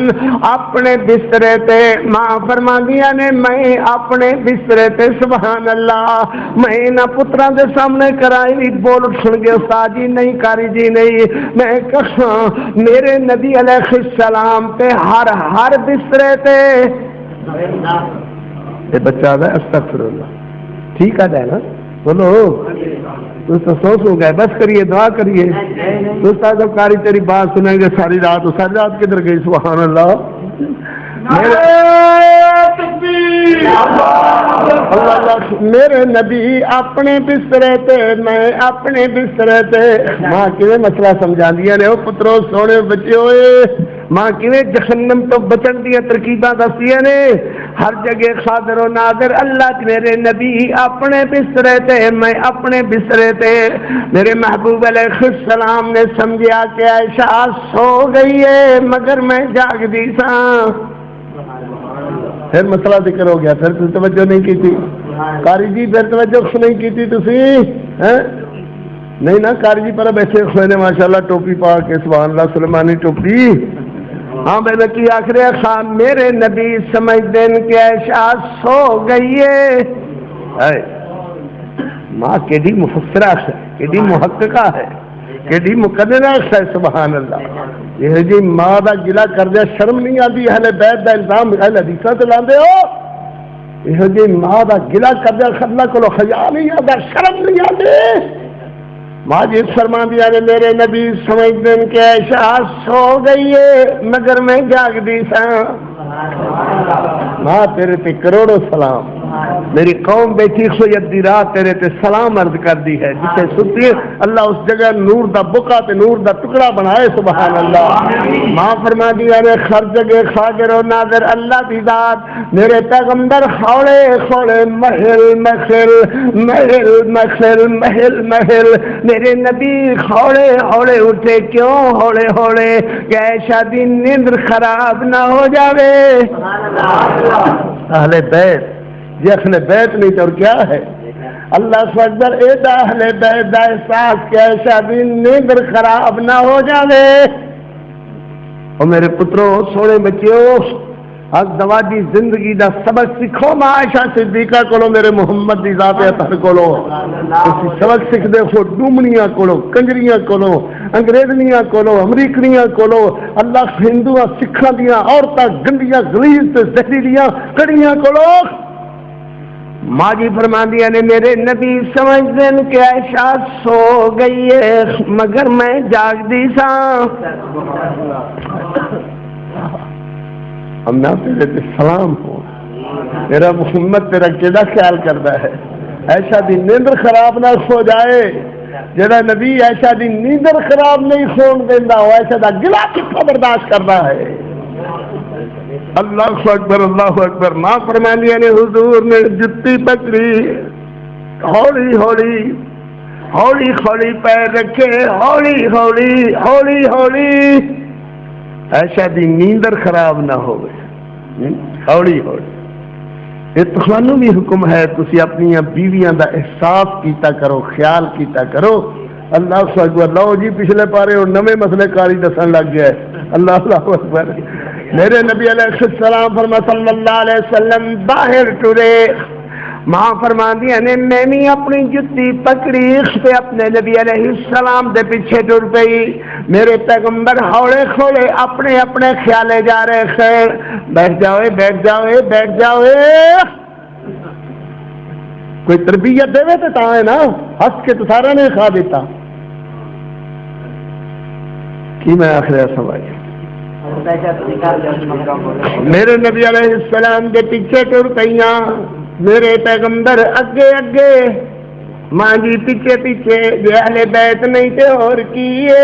A: اپنے بسترے تے ماں فرماندیاں نے میں اپنے بسترے تے سبحان اللہ میں نہ پتراں دے سامنے کرائی بول سن گے استاد جی نہیں کاری جی نہیں، میں کہاں میرے نبی علیہ السلام تے ہر بسترے تے یہ بچہ ہے استغفر اللہ، ٹھیک ہے نا، بولو تو سو گئے، بس کریے دعا کریے، دوستان جب کاری تیری بات سنیں گے ساری رات کدھر گئی سبحان اللہ۔ میرے نبی اپنے بسترے تے میں اپنے بسترے تے، ماں کیویں مسئلہ سمجھا دیا نے، او پترو سونے بچے ہوئے، ماں کیویں جہنم تو بچن دیا ترکیباں دسیا نے، ہر جگہ حاضر و ناظر اللہ، میرے نبی اپنے بسترے تے میں اپنے بسترے تے، میرے محبوب علیہ السلام نے سمجھا کہ عائشہ سو گئی ہے مگر میں جاگ دی ساں۔ پھر مسئلہ ذکر ہو گیا، پھر توجہ نہیں کی تھی قاری جی، پھر توجہ نہیں کی تھی تسی نہیں نا قاری جی، پر بیٹھے ہوئے نے ماشاءاللہ ٹوپی پا کے سبحان اللہ سلمانی ٹوپی، ہاں میں نے کی آخری خان میرے نبی سمجھ دین کہ عائشہ سو گئی ہے۔ ماں کیڈی مفسرہ ہے، کیڈی محققہ ہے، کیڈی مقدرہ ہے سبحان اللہ۔ یہ جی ماں دا گلا کر دیا شرم نہیں آتی، اہل بیت دا الزام اہل حدیثاں تے لاندے ہو، یہ جی ماں دا گلا کر دیا اللہ کو حیا نہیں آتا، شرم نہیں آتی۔ ماں جی فرما دیا نے میرے نبی سمجھ دین کہ عائشہ سو گئی ہے مگر میں جاگ دی ساں۔ ماں تیرے تے کروڑوں سلام، میری قوم بیٹھی سویت دی رات تیرے تے سلام عرض کر دی ہے، جسے ستی ہے اللہ اس جگہ نور دا بکا تے نور دا ٹکڑا بنائے سبحان اللہ۔ ماں فرما دیا نے ہر جگہ حاضر و ناظر اللہ دی ذات، میرے پیغمبر ہولے ہولے محل محل محل محل محل محل، میرے نبی ہولے ہولے اٹھے، کیوں ہولے ہولے کہ عائشہ دی نیند خراب نہ ہو جاوے۔ اہل بیت یہ اہل بیت نہیں تو اور کیا ہے؟ اللہ اکبر، اے دا اہل بیت دا احساس کہ عائشہ دی نیند خراب نہ ہو جاوے۔ اور میرے پترو سونے بچیو، از دواجی زندگی دا سبق سکھو ماں عائشہ صدیقہ کولو، میرے محمد دی ذات اطہر کولو تسی سبق سکھ دے ہو، ڈومنیاں کولو، کنجریاں کولو، انگریزنیاں کولو، امریکنیاں کولو، اللہ ہندوਆਂ سکھاں دیاں عورتاں گندیاں غلیظ تے زہریلیاں کڑیاں کولو۔ ماں جی فرماندیاں نے میرے نبی سمجھ دین کہ عائشہ سو گئی ہے مگر میں جاگ دی ساں۔ امنا تیرے تے سلام ہو، میرا محمد تیرا کیڑا خیال کرتا ہے، عائشہ دی نیندر خراب نہ ہو جائے، جڑا نبی عائشہ دی نیندر خراب نہیں خون دیندا، وہ عائشہ دا گلا کتنا برداشت کرتا ہے۔ اللہ اکبر اللہ اکبر۔ ماں فرماندی نے حضور نے جتی پکڑی، ہولی ہولی ہولی ہولی پیر رکھے، ہولی ہولی ہولی ہولی، ایسا دی نیندر خراب نہ ہوئے، ہولی ہولی۔ یہ تمہوں بھی حکم ہے، تسی اپنی بیویاں دا احساس کیتا کرو، خیال کیتا کرو۔ اللہ اکبر، لو جی پچھلے پارے اور نویں مسئلے کاری دسن لگ گیا ہے۔ اللہ اکبر۔ میرے نبی علیہ السلام فرما صلی اللہ علیہ وسلم باہر ٹرے، ماں فرماندی نے میں بھی اپنی جتی پکڑی پہ اپنے نبی علیہ السلام دے پیچھے ٹر پئی۔ میرے پیغمبر ہولے کھولے اپنے اپنے خیالے جا رہے، خیر بیٹھ جاؤ بیٹھ جاؤ بیٹھ جاؤ۔ کوئی تربیت دے تو ہے نا، ہنس کے تو سارا نے کھا دیتا کی میں آخر سمجھ۔ میرے نبی علیہ السلام دے پیچھے ٹر پئیاں، میرے پیغمبر اگے اگے، ماں جی پیچھے پیچھے، جے اہل بیت نہیں تے اور کیے۔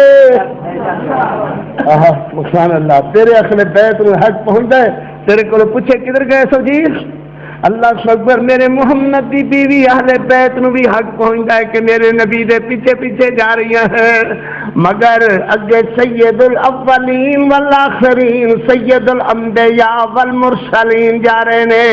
A: سبحان اللہ، تیرے اہل بیت نو حق پہنچدا ہے، تیرے کو پوچھے کدھر گئے سو جی؟ اللہ اکبر، میرے محمد دی بیوی اہل بیت نو بھی حق پہنچتا ہے کہ میرے نبی دے پیچھے پیچھے جا رہی ہیں، مگر اگے سید الاولین والآخرین، سید الانبیاء والمرسلین جا رہے نے،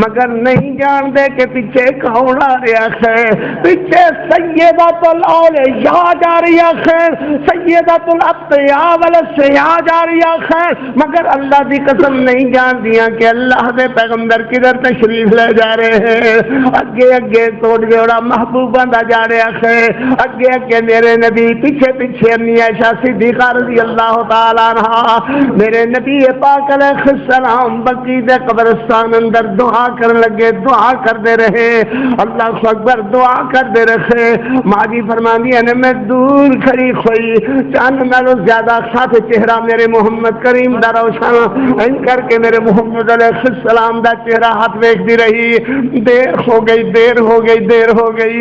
A: مگر نہیں جان دے کہ پیچھے کون آ رہا ہے۔ پیچھے سیدۃ الاولیاء جا رہی ہے، سیدۃ الاتقیاء والاصفیاء جا رہی ہے، مگر اللہ دی قسم نہیں جان دیا کہ اللہ دے پیغمبر کدھر تشریف لے جا رہے ہیں۔ اگے اگے توڑ جوڑا محبوبہ دا جا رہا ہے، اگے اگے میرے نبی، پیچھے پیچھے امی عائشہ صدیقہ رضی اللہ تعالی عنہ۔ میرے نبی پاک علیہ السلام بقیع دے قبرستان اندر دعا کرنے لگے، دعا کرتے رہے، اللہ اکبر، دعا کرتے رہے۔ ماں جی فرماندی نے میں دور کھڑی ہوئی، چاند نالوں زیادہ ساتھ چہرہ میرے محمد کریم دا روشن ان کر کے میرے محمد علیہ السلام دا چہرہ ہاتھ دی رہی۔ دیر ہو گئی، دیر ہو گئی، دیر ہو گئی،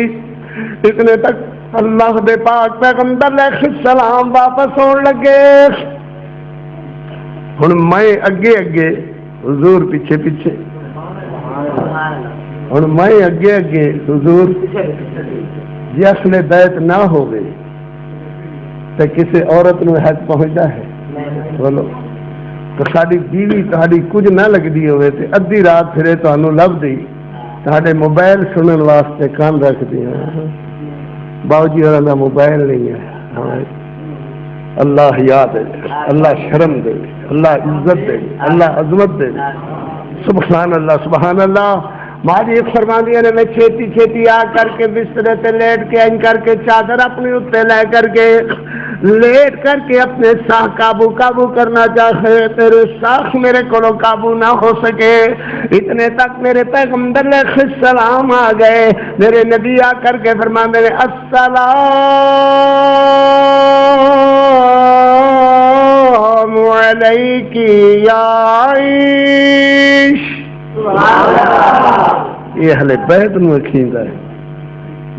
A: اتنے تک اللہ دے پاک پیغمبر علیہ السلام واپس ہونے لگے۔ ہن میں اگے اگے، حضور پیچھے پیچھے، ہن میں اگے اگے، حضور جی اصل بیت نہ ہو گئی تو کسی عورت نو حق پہنچتا ہے؟ بولو تو ساری بیوی تہاڈی کچھ نہ لگتی ہوئے تے ادھی رات پھرے تانوں لب دی، تہاڈے موبائل سنن واسطے کان رکھ دی، باؤ جی ہوراں دا موبائل نہیں ہے۔ اللہ یاد ہے، اللہ شرم دے، اللہ عزت دے، اللہ عظمت دے، سبحان اللہ سبحان اللہ۔ ماں جی فرماندی نے میں چھیتی چھیتی آ کر کے بسترے تے لیٹ کے ان کر کے چادر اپنی اتنے لے کر کے لیٹ کر کے اپنے ساہ قابو کرنا چاہے، تیرے ساخ میرے کو قابو نہ ہو سکے۔ اتنے تک میرے پیغمبر علیہ السلام آ گئے، میرے نبی آ کر کے فرماندے نے السلام علیکی یا عائش۔ یہ اہل بیت نو کھیندا ہے،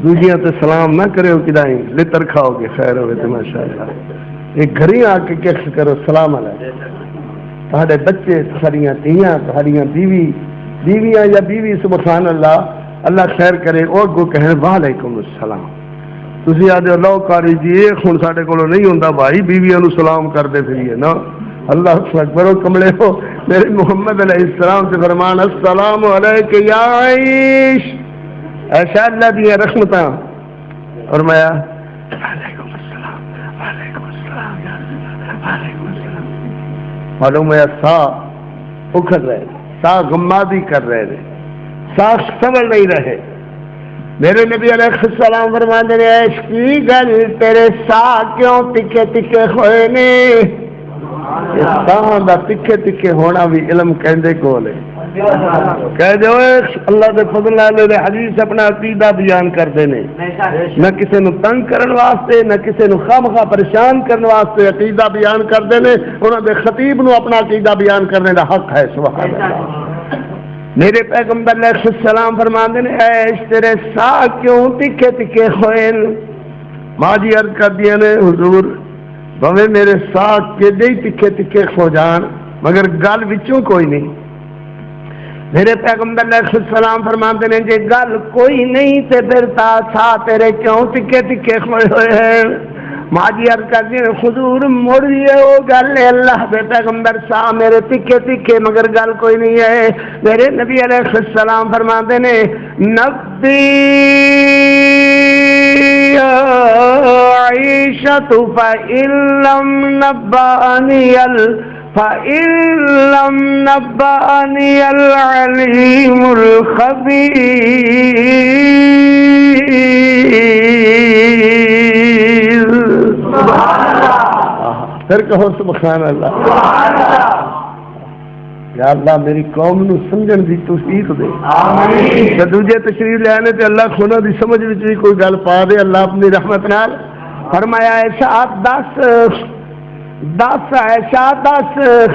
A: دوجیاں تے سلام نہ کرے ہو کدائیں لتر کھاؤ گے، خیر ہوئے تو ماشاءاللہ۔ ایک گھری آ کے کیکس کرو سلام علیکم، تہاڈے بچے، تہاڈیاں دھیاں، تہاڈیاں بیویاں یا بیوی، سبحان اللہ، اللہ خیر کرے، اور گو کہن وعلیکم السلام۔ تسی آدھے لو کاری جی ہن ساڈے کولوں نہیں ہوندا بھائی، بیویاں نو سلام کردے پھریے نا، اللہ اکبر، کملے ہو۔ میرے محمد علیہ السلام سے فرمان السلام علیک یا عائش، ایسا اللہ دی رحمتاں، اور میں وعلیکم السلام وعلیکم السلام وعلیکم السلام۔ معلوم ہے سا اکھڑ رہے، سا غمادی کر رہے، سا سنبھل نہیں رہے۔ میرے نبی علیہ السلام فرماتے ہیں عائش کی گل تیرے سا کیوں تکے تکے ہوئے نے؟ ساہاں دا تکے تکے ہونا بھی علم کہندے کولے، کہہ دے اللہ دے فضل نال حدیث اپنا عقیدہ بیان کردے نے، نہ کسی نو تنگ کرن واسطے، نہ کسی نو خامخواہ پریشان کرن واسطے عقیدہ بیان کردے نے، انہاں دے خطیب نو اپنا عقیدہ بیان کرنے دا حق ہے، سبحان اللہ۔ میرے پیغمبر علیہ السلام فرماندے نے عائش تیرے سا کیوں تکے تکے ہوئے؟ ماں جی عرض کر دیا نے حضور بھویں میرے ساتھ کے دے تکے تکے ہو جان مگر گل وچوں کوئی نہیں، میرے پیغمبر علیہ السلام فرماتے ہیں جے گل کوئی نہیں تے پھر تا سا تیرے کیوں ٹکے ٹکے کھڑے ہوئے ہیں؟ ماجی عرض کر دی حضور مڑیے وہ گل اللہ دے پیغمبر سا میرے ٹکے ٹکے مگر گل کوئی نہیں ہے۔ میرے نبی علیہ السلام فرماتے ہیں نبی عیشت فإن لم نبأنی فإن لم نبأني العليم الخبير۔ پھر کہو سبحان اللہ۔ یا اللہ میری قوم نو سمجھن دی توفیق دے آمین۔ تے دوجے تشریف لے آنے تے اللہ کھونا دی سمجھ وچ بھی کوئی گل پا دے اللہ اپنی رحمت نال۔ فرمایا ایسا 10 ایسا 10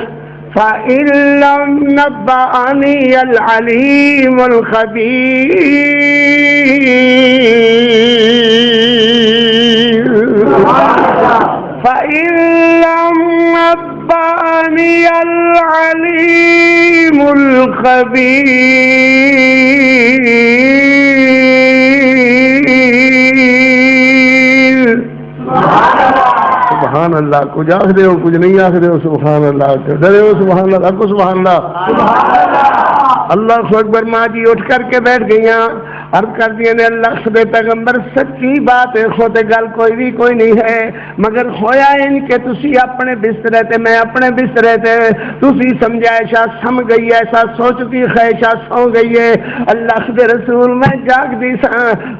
A: فإن لم نبأني العليم الخبير۔ فإن لم نبأني العليم الخبير۔ سبحان اللہ۔ کچھ آخر ہو کچھ نہیں آخر ہو سبحان اللہ، ڈرے ہو سبحان اللہ کو سبحان اللہ۔ اللہ اکبر۔ ماں جی اٹھ کر کے بیٹھ گئیاں، عرض کر دیا نے اللہ خدے پیغمبر سچی بات ہے، خود گل کوئی نہیں ہے مگر ہویا ان کے تسی اپنے بسترے تے میں اپنے بسترے تے، تسی سمجھا ایسا سم گئی ایسا سوچتی خیشا سو گئی ہے۔ اللہ خدے رسول میں جاگ دی سا،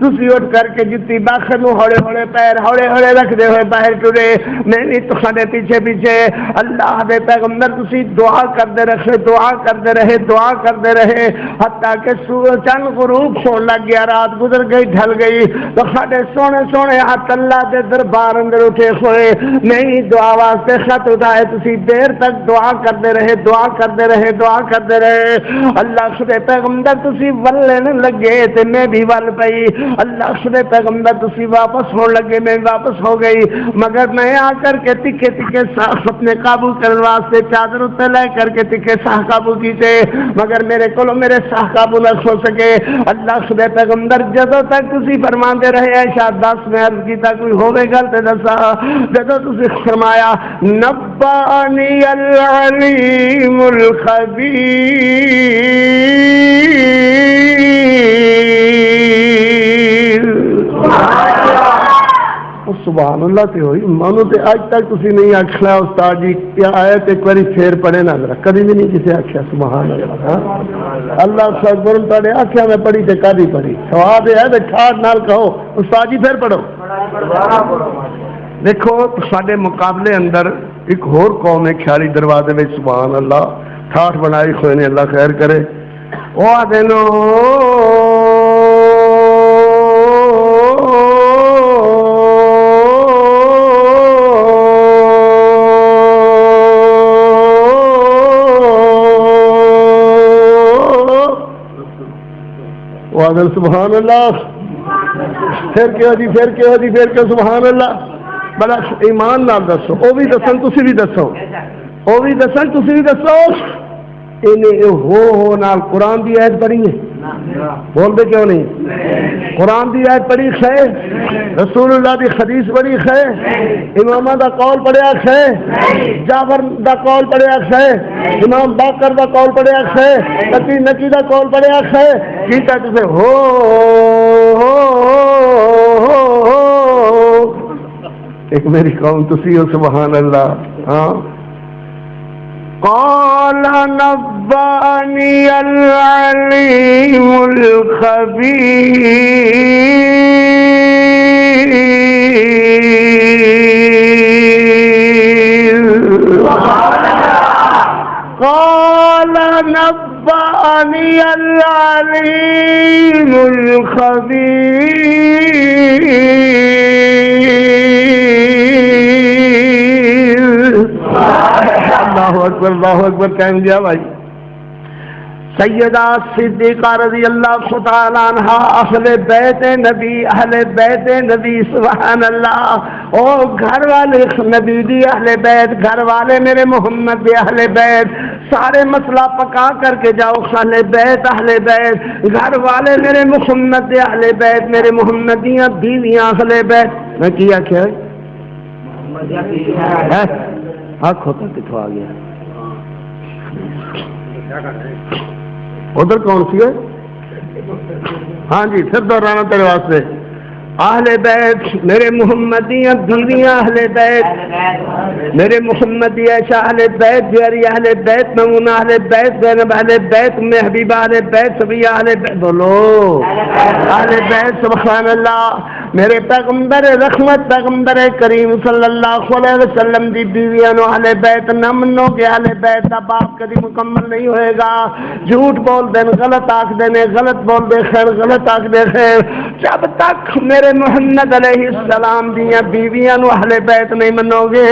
A: تسی اٹھ کر کے جتی باخر نو ہوڑے ہوڑے پیر ہوڑے ہوڑے رکھ دے ہوئے باہر ٹرے، میں بھی تخانے پیچھے پیچھے۔ اللہ دے پیغمبر تسی دعا کرتے رہے دعا کرتے رہے دعا کرتے رہے حتیٰ کہ سورج چند غروب ہون لگ گیا، رات گزر گئی ڈھل گئی تو ساڈے سونے سونے ہاتھ اللہ دے دربار اندر اٹھے ہوئے، نہیں دعا واسطے خط اٹھائے، تسی دیر تک دعا کرتے رہے دعا کرتے رہے دعا کرتے رہے۔ اللہ خدے پیغمبر تسی ولے نہ لگے تے میں بھی ول پئی، اللہ خدے پیغمبر تسی واپس ہون لگے میں واپس ہو گئی، مگر میں آ کر کے ٹکے ٹکے ساخ اپنے قابو کرنے واسطے چادر اتنے لے کر کے ٹکے ساہ قابو کیتے مگر میرے کو میرے ساہ قابو نہ ہو سکے۔ اللہ خدے پیغمبر جدو تک تسی فرماندے رہے ایشا 10 میں عرض کیتا کوئی ہوے گل تے دسا، جدو تسی فرمایا نبأنی العلیم الخبیر۔ سبحان اللہ تے ہوئی مانو تے اج تک تسی نہیں آکھنا استاد جی کیا آیت ایک باری پھر پڑھے نہ ذرا، کبھی بھی نہیں کسی آکھیا سبحان اللہ۔ اللہ اکبر تے آکھیا میں پڑھی تے کدی پڑھی، ثواب ہے تے ٹھاٹ نال کہو استاد جی پھر پڑھو۔ دیکھو ساڈے مقابلے اندر ایک ہور قوم ہے خیالی دروازے وچ سبحان اللہ ٹھاٹ بنائی ہوئے نے، اللہ خیر کرے۔ او آدے نو سبحان اللہ، پھر کیا جی پھر کیا جی پھر کیا سبحان اللہ۔ بڑا ایمان نال دسو، وہ بھی دسن تسی بھی دسو، وہ بھی دسن تسی بھی دسو۔ انہیں ہو نال قرآن دی آیت پڑھی ہے، بول دے کیوں نہیں؟ قرآن دی آیت پڑھی ہے، رسول اللہ دی حدیث پڑھی ہے، امامہ دا قول پڑھیا ہے، جعفر دا قول پڑھیا ہے، امام باقر دا قول پڑھیا ہے، تقی نقی دا قول پڑھیا ہے، کیتا تسے ہو ایک میری قوم تسی ہو سبحان اللہ۔ ہاں قال نبأني العليم الخبير۔ قال نبأني العليم الخبير۔ اللہ اکبر کہیں گیا بھائی۔ سیدہ صدیقہ رضی اللہ تعالی عنہا اہل بیت نبی، اہل بیت نبی، سبحان اللہ، او گھر والے نبی دی اہل بیت، گھر والے میرے محمد دی اہل بیت، سارے مسئلہ پکا کر کے جاؤ، اہل بیت اہل بیت، گھر والے میرے محمد دے اہل بیت، میرے محمدیاں بیویاں اہل بیت۔ میں کیا کیا آنکھ ہوتا کتوں آ گیا؟ ادھر کون سی ہے؟ ہاں جی پھر دوہرانا تیرے واسطے، اہل بیت میرے محمدیاں بیویاں اہل بیت، میرے محمدی عائشہ اہل بیت، پیاری اہل بیت، ممونہ اہل بیت، زینب اہل بیت، ام حبیبہ اہل بیت، صفیہ اہل بیت، بولو اہل بیت، سبحان اللہ۔ میرے پیغمبر رحمت پیغمبر کریم صلی اللہ علیہ وسلم دی بیویاں نو اہل بیت نہ منو گے، اہل بیت دا باپ کبھی مکمل نہیں ہوئے گا۔ جھوٹ بول دے غلط آکھ دے، غلط بول دے خیر، غلط آکھ دے خیر، جب تک میرے محمد علیہ السلام دیاں بیویاں نو اہل بیت نہیں منو گے،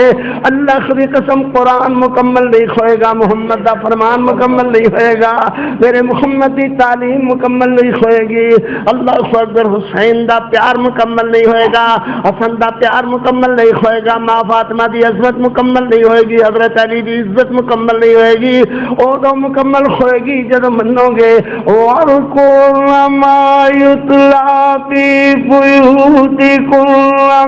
A: اللہ کی قسم قرآن مکمل نہیں ہوئے گا، محمد دا فرمان مکمل نہیں ہوئے گا، میرے محمد دی تعلیم مکمل نہیں ہوئے گی، اللہ اکبر، حسین دا پیار مکمل نہیں ہوئے گا، حسن دا پیار مکمل نہیں ہوئے گا، ماں فاطمہ دی عظمت مکمل نہیں ہوئے گی، حضرت علی دی عزت مکمل نہیں ہوئے گی، او مکمل ہوئے گی جب منو گے۔ وَاذْكُرْ مَا يُتْلَىٰ فِي بُيُوتِكُمْ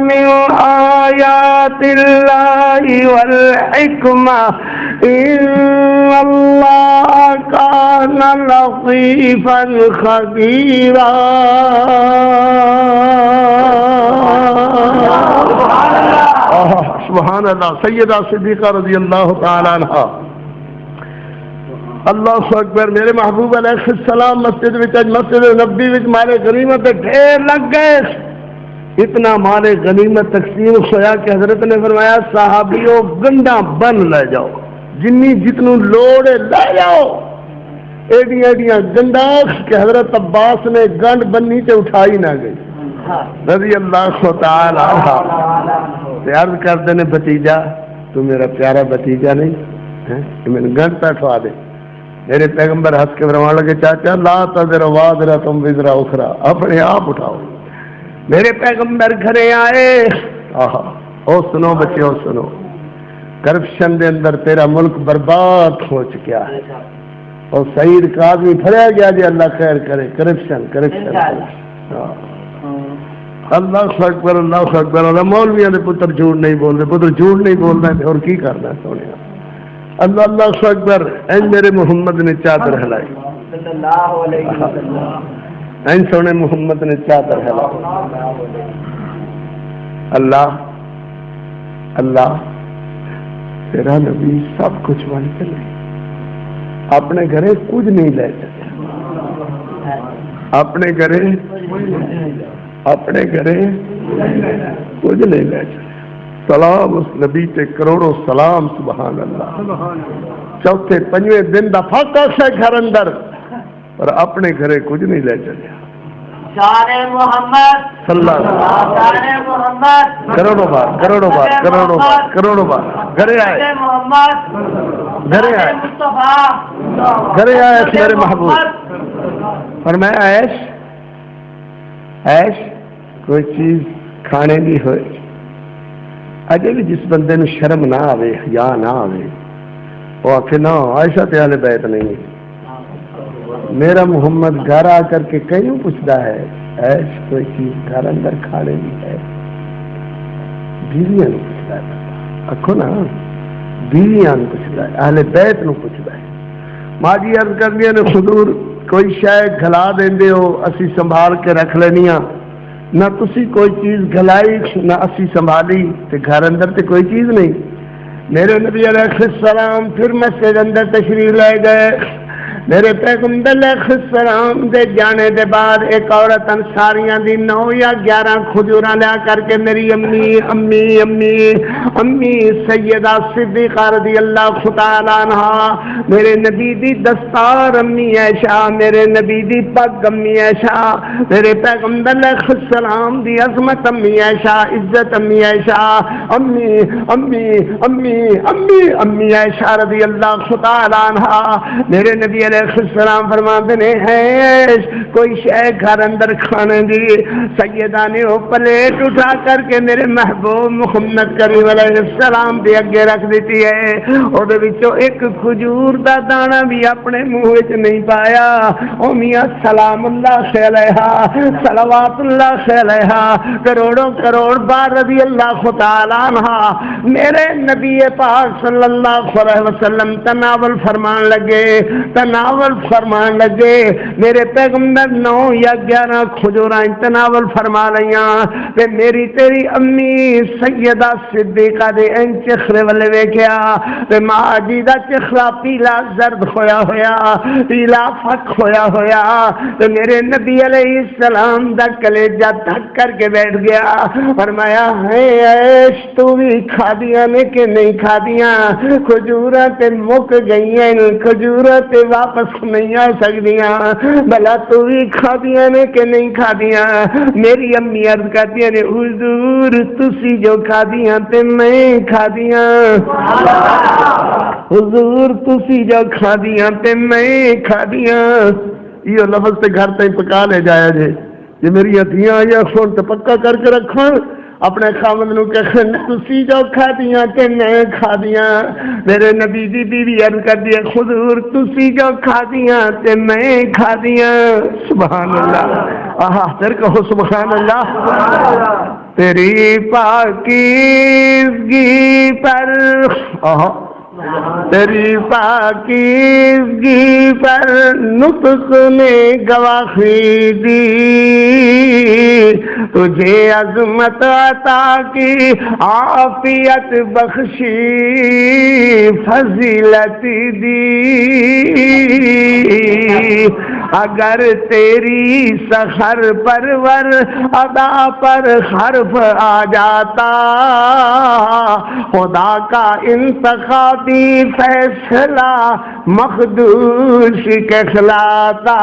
A: مِنْ آيَاتِ اللَّهِ وَالْحِكْمَةِ إِنَّ اللَّهَ كَانَ لَطِيفًا خَبِيرًا۔ سبحان اللہ۔ سیدہ صدیقہ رضی اللہ تعالی عنہ، اللہ اکبر، میرے محبوب علیہ السلام مسجد نبی وچ مال غنیمت ڈھیر لگ گئے، اتنا مال غنیمت تقسیم ہویا کہ حضرت نے فرمایا صحابیوں گنڈا بن لے جاؤ، جنی جتنوں لوڑ ہے لے جاؤ، ایڈیاں ایڈیاں گنڈا کہ حضرت عباس نے گنڈ بنی تے اٹھائی نہ گئی رضی اللہ تعالی عنہ۔ عرض کرتے نے بھتیجا تو میرا پیارا بھتیجا نہیں ہے، میں گنڈ پہ اٹھوا دے۔ میرے پیغمبر ہنس کے فرمان لگے چاچا لا تذر وازرۃ وزر اخری، اپنے آپ اٹھاؤ۔ میرے پیغمبر گھرے آئے، او سنو بچے، او سنو، کرپشن دے اندر تیرا ملک برباد ہو چکا ہے، اور سعید کا آدمی پھڑیا گیا جی اللہ خیر کرے، کرپشن اللہ اکبر، اللہ اکبر۔ اور مولویاں دے پتر جھوٹ نہیں بول رہے، پتر جھوٹ نہیں بول رہے، اور کی کرنا سونے اللہ اللہ اکبر۔ این میرے محمد نے چادر ہلائی، این سونے محمد نے چادر ہلائی۔ اللہ اللہ تیرا نبی سب کچھ بن چلے، اپنے گھرے کچھ نہیں لے چلے، اپنے گھرے کچھ نہیں لے چلے۔ سلام اس نبی تے کروڑوں سلام، سبحان اللہ۔ چوتھے پنجویں دن دا فاقہ سے گھر اندر، اور اپنے گھرے کچھ نہیں لے چلے۔
D: شان محمد
A: صلی اللہ علیہ وسلم،
D: شان محمد،
A: کروڑوں بار کروڑوں بار کروڑوں بار کروڑوں بار گھرے آئے،
D: محمد،
A: گھرے آئے،
D: مصطفیٰ،
A: گھرے آئے میرے محبوب، اور میں عیش کوئی چیز کھانے کی ہوئے، اجے بھی جس بندے نو شرم نہ آوے، حیا نہ آوے، وہ آکھے نہ عائشہ تے اہل بیت نہیں۔ میرا محمد گھر آ کر کے کہیں پوچھتا ہے ایش کوئی چیز گھر اندر کھانے کی ہے، بیویاں نو پوچھتا ہے، آکھو نا بیویاں نو پوچھتا ہے، اہل بیت نو پوچھتا ہے۔ ماں جی عرض کرنی نے حضور کوئی شاید گھلا دیندے ہو، اسی سنبھال کے رکھ لینیاں، نہ تسی کوئی چیز گھلائی نہ اسی سنبھالی، تے گھر اندر تے کوئی چیز نہیں۔ میرے نبی علیہ السلام پھر مسجد اندر تشریف لے گئے، میرے پیغمبر علیہ السلام دے جانے دے بعد ایک عورت انصاریاں دی 9 یا 11 کھجوراں لیا کر کے میری امی امی امی امی سیدہ صدیقہ رضی اللہ تعالی عنہا، میرے نبی دی دستار امی عائشہ، میرے نبی دی پگ امی عائشہ، میرے پیغمبر علیہ السلام دی عظمت امی عائشہ، عزت امی عائشہ، امی امی امی امی امی عائشہ رضی اللہ تعالی عنہا، میرے نبی علیہ السلام فرماتے نے ہے کوئی شے گھر اندر کھانے دی سیدہ نے وہ پلیٹ اٹھا کر کے میرے محبوب محمد کریم علیہ السلام دے اگے رکھ دیتی ہے اور دے وچوں ایک کھجور دا دانا بھی اپنے منہ وچ نہیں پایا او میاں سلام اللہ علیہا صلوات اللہ علیہا کروڑوں کروڑ بار رضی اللہ تعالی عنہ میرے نبی پاک صلی اللہ علیہ وسلم تناول فرمان لگے میرے پیغمبر 9 یا 11 کھجوراں تناول فرما لیاں تے میری تیری امی سیدہ صدیقہ دے ان چخرے والے ویکھیا تے ماں جی دا چخرا پیلا زرد ہویا پیلا فک ہویا تے میرے نبی علیہ السلام دا کلیجہ دھک کر کے بیٹھ گیا فرمایا ہے عیش تو بھی کھادیاں نے کہ نہیں کھادیاں کھجوراں تے مک گئی ہیں کھجوراں تے واپس نہیں آ سکدیاں بھلا تو بھی کھادیاں نے کہ نہیں کھادیاں میری امی عرض کرتی ہیں حضور تسی جو کھادیاں تے میں کھادیاں حضور تسی جو کھادیاں تے میں کھادیاں یہ لفظ تے گھر تے پکا لے جایا جے میری ہتھیاں یا سن تے پکا کر کے رکھاں اپنے خامد نو کہن تسی جو کھادیاں تے میں کھادیاں میرے نبی دی بیوی عرض کر دی حضور تسی جو کھادیاں تے میں کھادیاں سبحان اللہ آہا پھر کہو سبحان اللہ تیری پاکیزگی پر آہا تیری پاکیزگی پر نطق نے گواہی دی تجھے عظمت عطا کی عافیت بخشی فضیلت دی اگر تیری سحر پرور ادا پر حرف آ جاتا خدا کا انتخابی فیصلہ مخدوش کہلاتا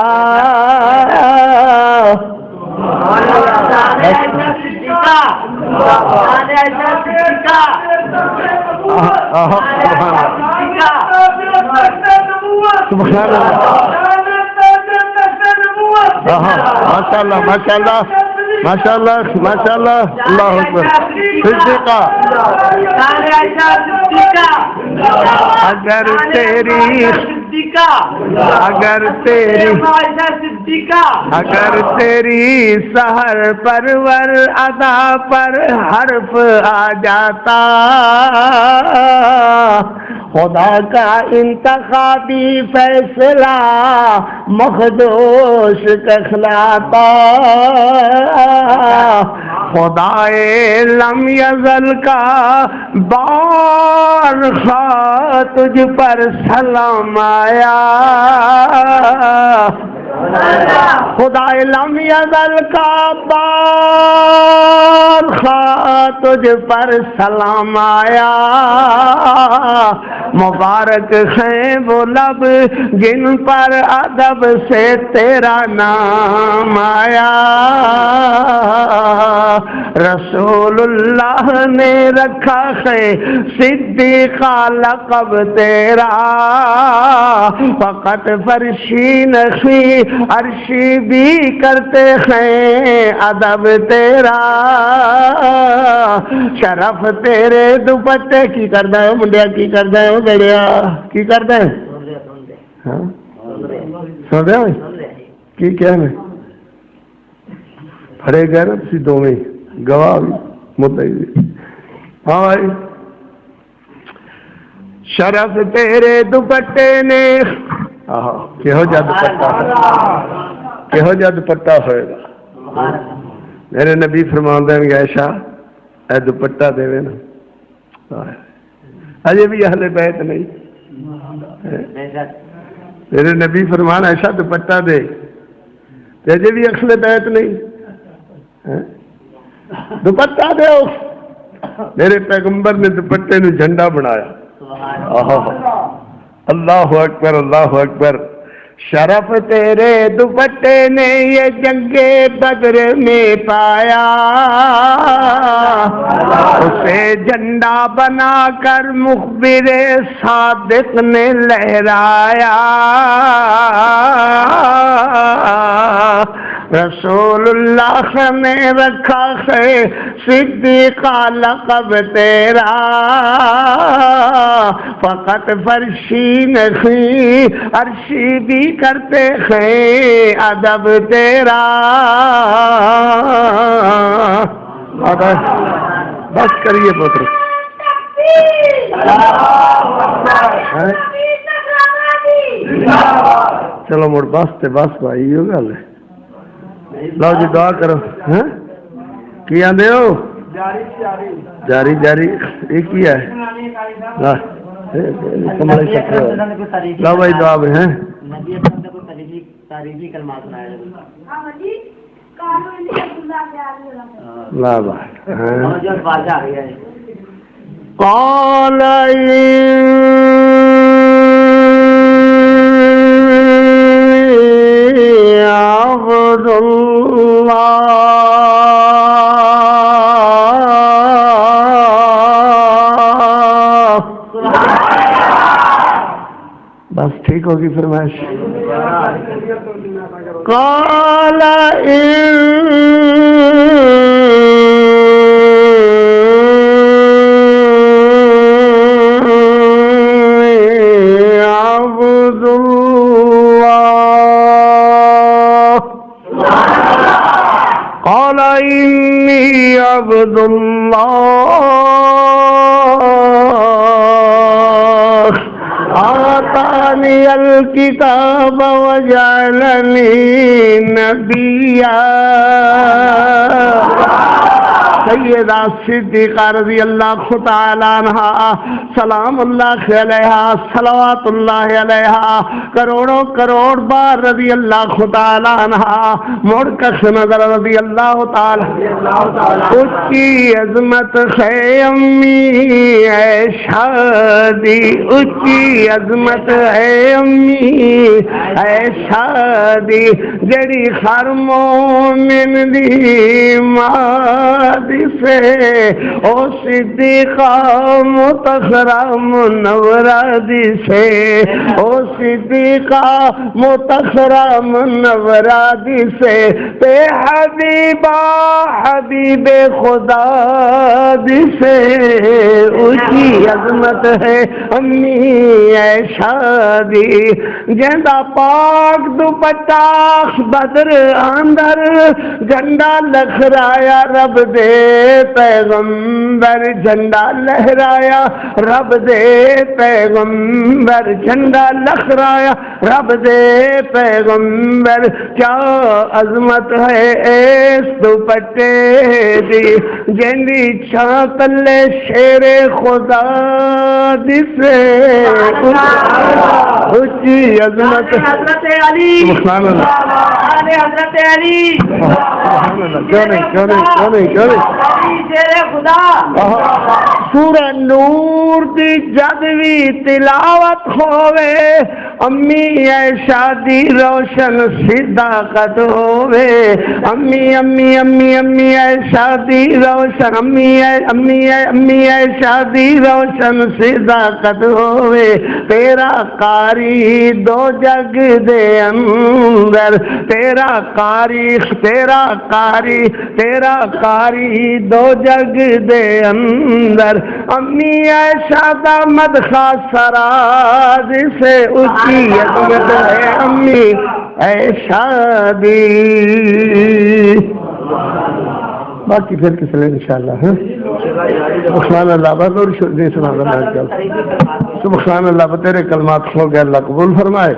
A: سبحان اللہ ماشاءاللہ اللہ اکبر صدیقہ اگر تیری سحر پرور ادا پر حرف آ جاتا خدا کا انتخابی فیصلہ مخدوش کہلاتا خدائے لم یزل کا بار خواہ تجھ پر سلام آیا خدائے لم یزل کا بار خواہ تجھ پر سلام آیا مبارک ہیں وہ لب جن پر ادب سے تیرا نام آیا رسول اللہ نے رکھا ہے صدیقہ لقب تیرا فقط فرشی نخی عرشی بھی کرتے ہیں ادب تیرا شرف تیرے دوپٹے کی کردہ ہے منڈیا کی کردہ ہے بڑیا کی کردہ ہے سن رہے ہیں کی کہنے پھڑے گئے نا تسی دو میں گواہ بھی مدعی بھی ہاں بھائی شرف تیرے دوپٹے نے کہو جا دوپٹا ہوئے گا میرے نبی فرماندے ہیں عائشہ اے دوپٹا دے نا اجے بھی اہل بیت نہیں میرے نبی فرمان عائشہ دوپٹا دے اجے بھی اہل بیت نہیں دوپٹا دے میرے پیغمبر نے دوپٹے نو جھنڈا بنایا اللہ اکبر اللہ اکبر شرف تیرے دوپٹے نے یہ جنگے بدر میں پایا، اسے جھنڈا بنا کر مخبر صادق نے لہرایا، رسول اللہ نے رکھا ہے صدیقہ لقب تیرا، فقط فرشی نہیں عرشی بھی کرتے ہیں ادب تیرا۔ بس کریے پتر، چلو مڑ بس تے بس بھائی یہ گل ہے۔ لو جی دعا کرو، کی آدھے ہو؟ جاری جاری یہ کی ہے؟ لو بھائی دعا میں ہیں لا بھائی قال عبد اللہ، بس ٹھیک ہوگی فرمائش۔ قال عبد الله، قال إني عبد الله آتاني الكتاب وجعلني نبيا، سیدہ صدیقہ رضی اللہ تعالیٰ عنہ سلام اللہ علیہا صلوات اللہ علیہا کروڑوں کروڑ بار رضی اللہ تعالیٰ عنہ مڑ کش نظر رضی اللہ تعالیٰ، اس کی عظمت ہے امی ہے شادی، اس کی عظمت ہے امی ہے شادی، جڑی ہر مومن دی مادی سے او صدیقہ متخرہ منورہ دی سے، او صدیقہ متخرہ منورہ دی سے، تے حبیبہ حبیب خدا دی سے، اونچی عظمت ہے امی ہے شادی، جندہ پاک دوپٹہ بدر اندر جھنڈا لہرایا رب دے پیغمبر، جھنڈا لہرایا رب دے پیغمبر، جھنڈا لہرایا رب دے پیغمبر، کیا عظمت ہے اس دوپٹے دی، جندی چھاں تلے شیر خدا دی سے، اونچی عظمت
D: حضرت علی،
A: سبحان اللہ،
D: حضرت علی،
A: کیوں نہیں
D: خدا۔
A: سورہ نور دی جد بھی تلاوت ہوئے امی عائشہ دی روشن صداقت ہوئے، امی امی امی امی عائشہ دی روشن امی عائشہ دی روشن صداقت ہوئے، تیرا قاری دو جگ دے اندر، تیرا قاری دو جگ دے اندر، امی عائشہ دا مدخا سراج سے، اسی عظمت ہے امی عائشہ دی۔ باقی پھر کس لئے انشاءاللہ سبحان اللہ، بس اور شکر نہیں سنا، سبحان اللہ، تیرے کلمات ہو گئے، اللہ قبول فرمائے۔